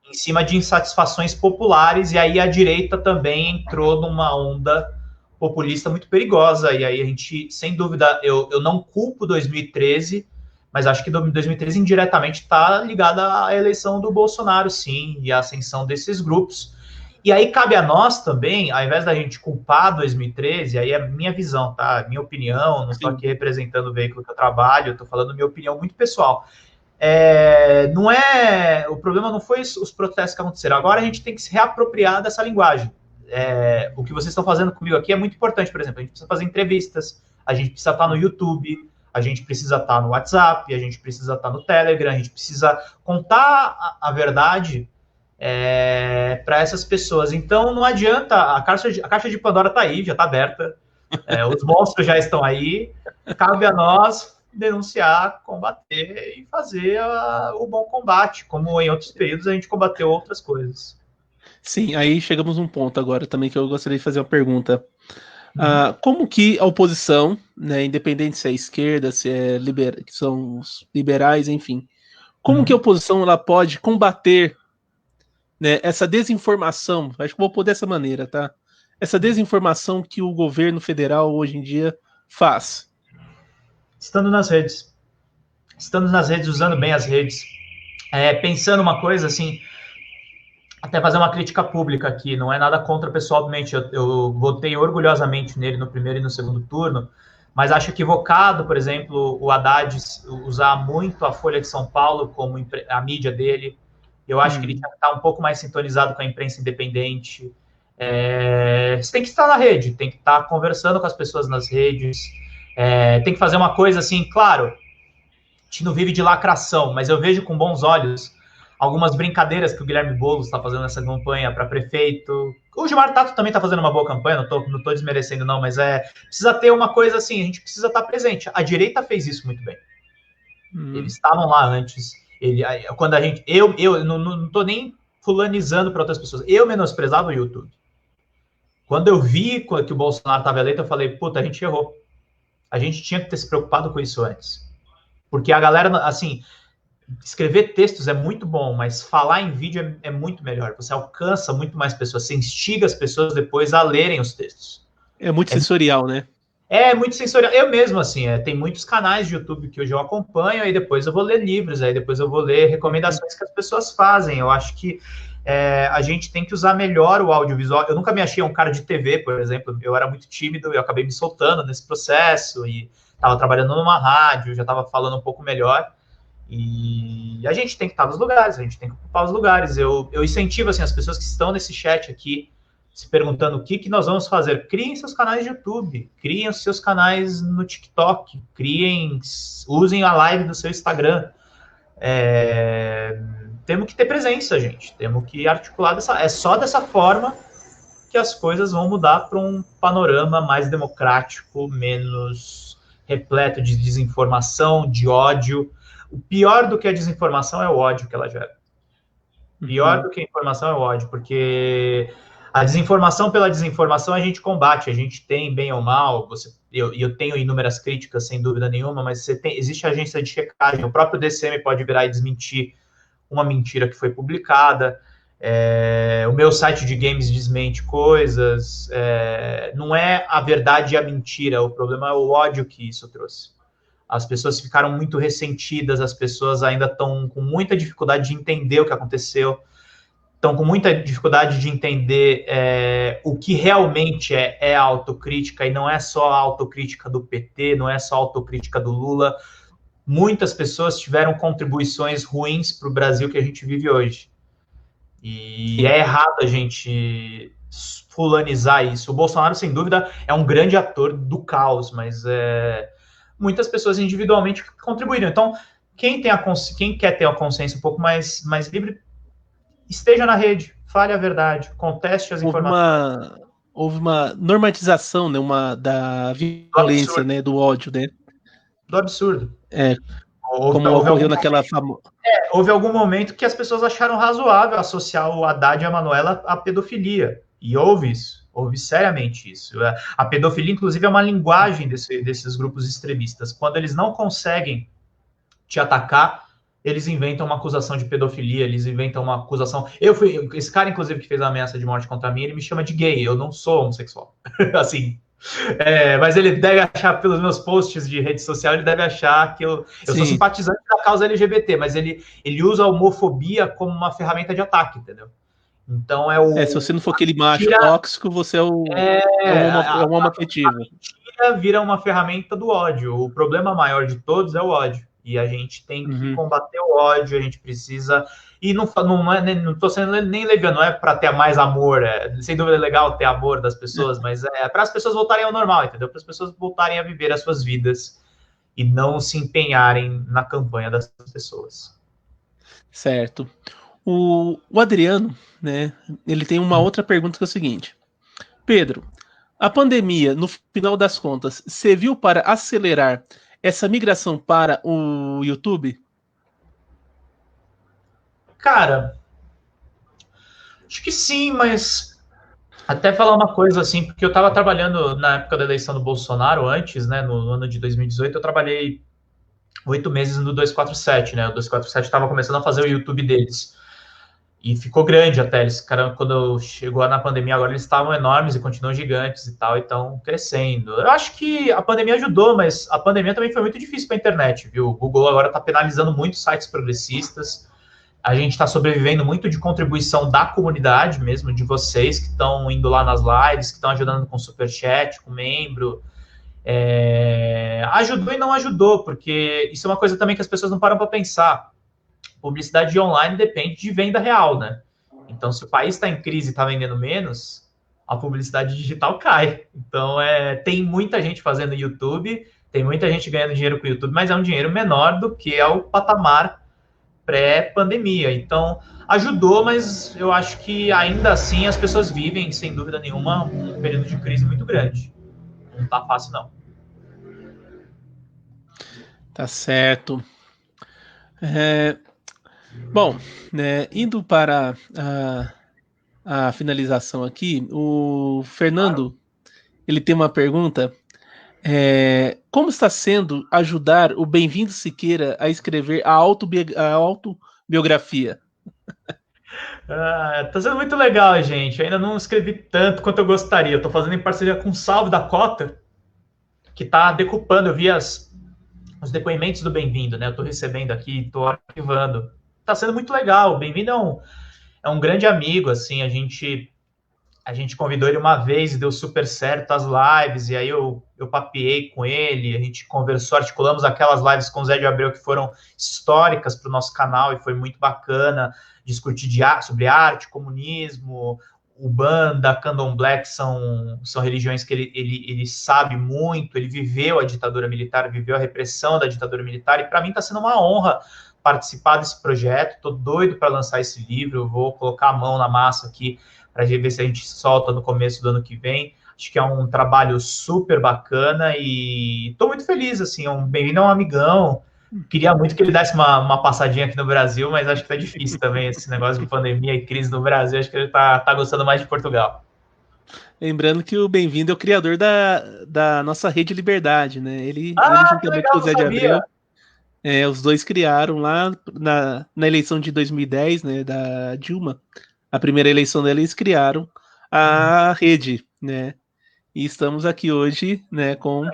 [SPEAKER 2] em cima de insatisfações populares, e aí a direita também entrou numa onda populista muito perigosa, e aí a gente, sem dúvida, eu não culpo 2013, mas acho que 2013 indiretamente está ligada à eleição do Bolsonaro, sim, e à ascensão desses grupos. E aí cabe a nós também, ao invés da gente culpar 2013, aí é minha visão, tá? Minha opinião, não estou aqui representando o veículo que eu trabalho, estou falando minha opinião muito pessoal. O problema não foi os protestos que aconteceram. Agora a gente tem que se reapropriar dessa linguagem. O que vocês estão fazendo comigo aqui é muito importante, por exemplo, a gente precisa fazer entrevistas, a gente precisa estar no YouTube, a gente precisa estar no WhatsApp, a gente precisa estar no Telegram, a gente precisa contar a verdade para essas pessoas. Então não adianta, a caixa de Pandora está aí, já está aberta, os monstros já estão aí, cabe a nós denunciar, combater e fazer o bom combate, como em outros períodos a gente combateu outras coisas.
[SPEAKER 1] Sim, aí chegamos num ponto agora também que eu gostaria de fazer uma pergunta. Como que a oposição, né, independente se é esquerda, se que são os liberais, enfim, como que a oposição ela pode combater, né, essa desinformação? Acho que vou pôr dessa maneira, tá? Essa desinformação que o governo federal hoje em dia faz.
[SPEAKER 2] Estando nas redes, usando bem as redes, pensando uma coisa assim, até fazer uma crítica pública aqui, não é nada contra pessoalmente, eu votei orgulhosamente nele no primeiro e no segundo turno, mas acho equivocado, por exemplo, o Haddad usar muito a Folha de São Paulo como a mídia dele. Eu acho que ele tinha que estar um pouco mais sintonizado com a imprensa independente. Você tem que estar na rede, tem que estar conversando com as pessoas nas redes, tem que fazer uma coisa assim, claro, a gente não vive de lacração, mas eu vejo com bons olhos algumas brincadeiras que o Guilherme Boulos está fazendo nessa campanha para prefeito. O Gilmar Tato também está fazendo uma boa campanha, não tô desmerecendo não, mas precisa ter uma coisa assim, a gente precisa estar presente. A direita fez isso muito bem. Eles estavam lá antes. Quando a gente... Eu não tô nem fulanizando para outras pessoas. Eu menosprezava o YouTube. Quando eu vi que o Bolsonaro estava eleito, eu falei, puta, a gente errou. A gente tinha que ter se preocupado com isso antes. Porque a galera, assim, escrever textos é muito bom, mas falar em vídeo é muito melhor. Você alcança muito mais pessoas, você instiga as pessoas depois a lerem os textos.
[SPEAKER 1] É muito sensorial, né?
[SPEAKER 2] É muito sensorial. Eu mesmo, assim, tem muitos canais de YouTube que hoje eu acompanho, aí depois eu vou ler livros, aí depois eu vou ler recomendações que as pessoas fazem. Eu acho que a gente tem que usar melhor o audiovisual. Eu nunca me achei um cara de TV, por exemplo. Eu era muito tímido, eu acabei me soltando nesse processo e estava trabalhando numa rádio, já estava falando um pouco melhor. E a gente tem que estar nos lugares, a gente tem que ocupar os lugares. Eu incentivo, assim, as pessoas que estão nesse chat aqui, se perguntando o que nós vamos fazer. Criem seus canais de YouTube, criem os seus canais no TikTok, usem a live do seu Instagram. Temos que ter presença, gente. Temos que articular é só dessa forma que as coisas vão mudar para um panorama mais democrático, menos repleto de desinformação, de ódio. O pior do que a desinformação é o ódio que ela gera. Pior do que a informação é o ódio, porque a desinformação pela desinformação a gente combate, a gente tem, bem ou mal, eu tenho inúmeras críticas, sem dúvida nenhuma, mas existe agência de checagem, o próprio DCM pode virar e desmentir uma mentira que foi publicada, o meu site de games desmente coisas, não é a verdade e a mentira, o problema é o ódio que isso trouxe. As pessoas ficaram muito ressentidas, as pessoas ainda estão com muita dificuldade de entender o que aconteceu, estão com muita dificuldade de entender o que realmente é a autocrítica, e não é só a autocrítica do PT, não é só a autocrítica do Lula. Muitas pessoas tiveram contribuições ruins para o Brasil que a gente vive hoje. E é errado a gente fulanizar isso. O Bolsonaro, sem dúvida, é um grande ator do caos, mas muitas pessoas individualmente contribuíram. Então, quem quer ter a consciência um pouco mais livre, esteja na rede, fale a verdade, conteste as informações.
[SPEAKER 1] Houve uma normatização, né, da violência, né, do ódio, né?
[SPEAKER 2] Do absurdo.
[SPEAKER 1] Como ocorreu naquela famosa...
[SPEAKER 2] Houve algum momento que as pessoas acharam razoável associar o Haddad e a Manuela à pedofilia. E houve isso. Houve seriamente isso. A pedofilia, inclusive, é uma linguagem desses grupos extremistas. Quando eles não conseguem te atacar, eles inventam uma acusação de pedofilia, eles inventam uma acusação... Esse cara, inclusive, que fez a ameaça de morte contra mim, ele me chama de gay. Eu não sou homossexual. Assim... mas ele deve achar, pelos meus posts de rede social, ele deve achar que eu sou simpatizante da causa LGBT, mas ele usa a homofobia como uma ferramenta de ataque, entendeu? Então
[SPEAKER 1] se você não for aquele macho tóxico, você é um homoafetivo. A
[SPEAKER 2] mentira vira uma ferramenta do ódio. O problema maior de todos é o ódio. E a gente tem que combater o ódio, a gente precisa... E não estou sendo nem leviano, não é para ter mais amor, sem dúvida é legal ter amor das pessoas, mas para as pessoas voltarem ao normal, entendeu? Para as pessoas voltarem a viver as suas vidas e não se empenharem na campanha das pessoas.
[SPEAKER 1] Certo. O Adriano, né, ele tem uma outra pergunta que é o seguinte: Pedro, a pandemia, no final das contas, serviu para acelerar essa migração para o YouTube?
[SPEAKER 2] Cara, acho que sim, mas até falar uma coisa assim, porque eu estava trabalhando na época da eleição do Bolsonaro, antes, né, no ano de 2018, eu trabalhei 8 meses no 247, né, o 247 estava começando a fazer o YouTube deles, e ficou grande até, quando chegou na pandemia, agora eles estavam enormes e continuam gigantes e tal, e estão crescendo. Eu acho que a pandemia ajudou, mas a pandemia também foi muito difícil para a internet, viu? O Google agora está penalizando muitos sites progressistas. A gente está sobrevivendo muito de contribuição da comunidade mesmo, de vocês que estão indo lá nas lives, que estão ajudando com superchat, com membro. Ajudou e não ajudou, porque isso é uma coisa também que as pessoas não param para pensar. Publicidade online depende de venda real, né? Então, se o país está em crise e está vendendo menos, a publicidade digital cai. Então, tem muita gente fazendo YouTube, tem muita gente ganhando dinheiro com o YouTube, mas é um dinheiro menor do que é o patamar pré-pandemia. Então, ajudou, mas eu acho que ainda assim as pessoas vivem, sem dúvida nenhuma, um período de crise muito grande. Não tá fácil, não.
[SPEAKER 1] Tá certo. Bom, né, indo para a finalização aqui, o Fernando, ele tem uma pergunta. Como está sendo ajudar o Bem-vindo Siqueira a escrever a autobiografia?
[SPEAKER 2] Tá sendo muito legal, gente. Eu ainda não escrevi tanto quanto eu gostaria. Eu tô fazendo em parceria com o Salve da Cota, que tá decupando. Eu vi os depoimentos do Bem-vindo, né? Eu tô recebendo aqui, tô arquivando. Tá sendo muito legal. O Bem-vindo é um grande amigo, assim. A gente convidou ele uma vez e deu super certo as lives, e aí eu papeei com ele, a gente conversou, articulamos aquelas lives com o Zé de Abreu que foram históricas para o nosso canal, e foi muito bacana discutir sobre arte, comunismo, Umbanda, Candomblé, que são religiões que ele sabe muito, ele viveu a ditadura militar, viveu a repressão da ditadura militar, e para mim está sendo uma honra participar desse projeto, estou doido para lançar esse livro, eu vou colocar a mão na massa aqui para ver se a gente solta no começo do ano que vem. Acho que é um trabalho super bacana e estou muito feliz, assim, Bem-vindo é um amigão. Queria muito que ele desse uma passadinha aqui no Brasil, mas acho que tá difícil também esse negócio de pandemia e crise no Brasil. Acho que ele tá gostando mais de Portugal.
[SPEAKER 1] Lembrando que o Bem-vindo é o criador da nossa Rede Liberdade, né? Ele
[SPEAKER 2] Que
[SPEAKER 1] juntamente
[SPEAKER 2] legal,
[SPEAKER 1] com o
[SPEAKER 2] não
[SPEAKER 1] Zé de
[SPEAKER 2] sabia.
[SPEAKER 1] Abreu, os dois criaram lá na eleição de 2010, né, da Dilma, a primeira eleição dela, eles criaram a rede, né? E estamos aqui hoje, né, com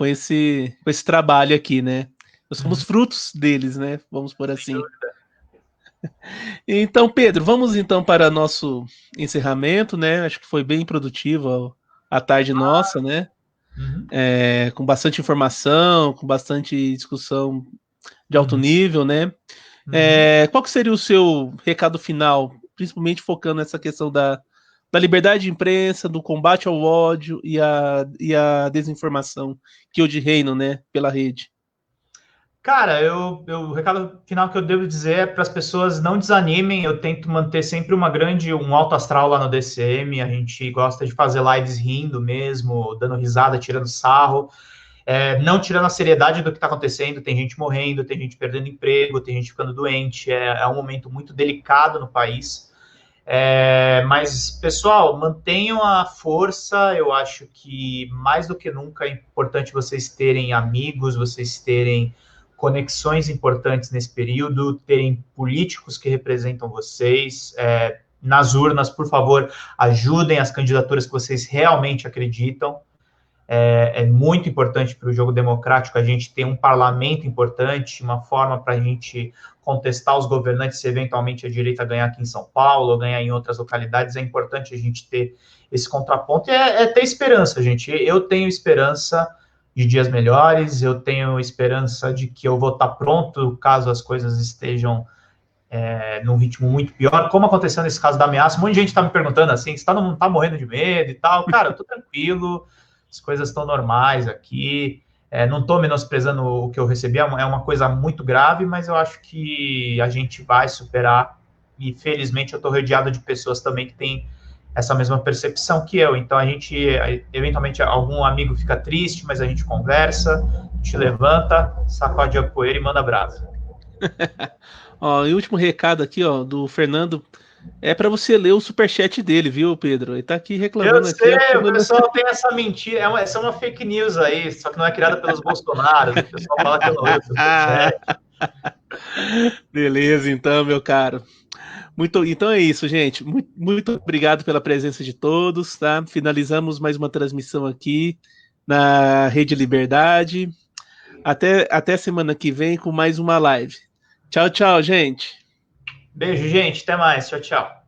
[SPEAKER 1] esse trabalho aqui, né? Nós somos frutos deles, né? Vamos por assim. Então, Pedro, vamos então para nosso encerramento, né? Acho que foi bem produtivo a tarde nossa, né? Com bastante informação, com bastante discussão de alto nível, né? Qual que seria o seu recado final, principalmente focando nessa questão da liberdade de imprensa, do combate ao ódio e a desinformação que hoje reinam, né, pela rede?
[SPEAKER 2] Cara, o recado final que eu devo dizer é para as pessoas não desanimem. Eu tento manter sempre um alto astral lá no DCM. A gente gosta de fazer lives rindo mesmo, dando risada, tirando sarro, não tirando a seriedade do que está acontecendo. Tem gente morrendo, tem gente perdendo emprego, tem gente ficando doente. É um momento muito delicado no país. Mas, pessoal, mantenham a força. Eu acho que mais do que nunca é importante vocês terem amigos, vocês terem conexões importantes nesse período, terem políticos que representam vocês. Nas urnas, por favor, ajudem as candidaturas que vocês realmente acreditam. É muito importante para o jogo democrático a gente ter um parlamento importante, uma forma para a gente contestar os governantes se eventualmente a direita ganhar aqui em São Paulo ou ganhar em outras localidades. É importante a gente ter esse contraponto e ter esperança, gente. Eu tenho esperança de dias melhores, eu tenho esperança de que eu vou estar pronto caso as coisas estejam num ritmo muito pior, como aconteceu nesse caso da ameaça. Um monte de gente está me perguntando assim, você não tá morrendo de medo e tal. Cara, eu tô tranquilo, as coisas estão normais aqui, não estou menosprezando o que eu recebi, é uma coisa muito grave, mas eu acho que a gente vai superar, e felizmente eu estou rodeado de pessoas também que têm essa mesma percepção que eu. Então a gente, eventualmente, algum amigo fica triste, mas a gente conversa, a gente levanta, sacode a poeira e manda brasa.
[SPEAKER 1] Ó, e o último recado aqui, ó, do Fernando, é para você ler o superchat dele, viu, Pedro? Ele tá aqui reclamando.
[SPEAKER 2] Eu sei,
[SPEAKER 1] aqui,
[SPEAKER 2] o pessoal tem essa mentira, essa é uma fake news aí, só que não é criada pelos Bolsonaros, o pessoal fala que eu não leio superchat.
[SPEAKER 1] Beleza, então, meu caro. Então é isso, gente. Muito obrigado pela presença de todos, tá? Finalizamos mais uma transmissão aqui na Rede Liberdade. Até semana que vem com mais uma live. Tchau, tchau, gente.
[SPEAKER 2] Beijo, gente. Até mais. Tchau, tchau.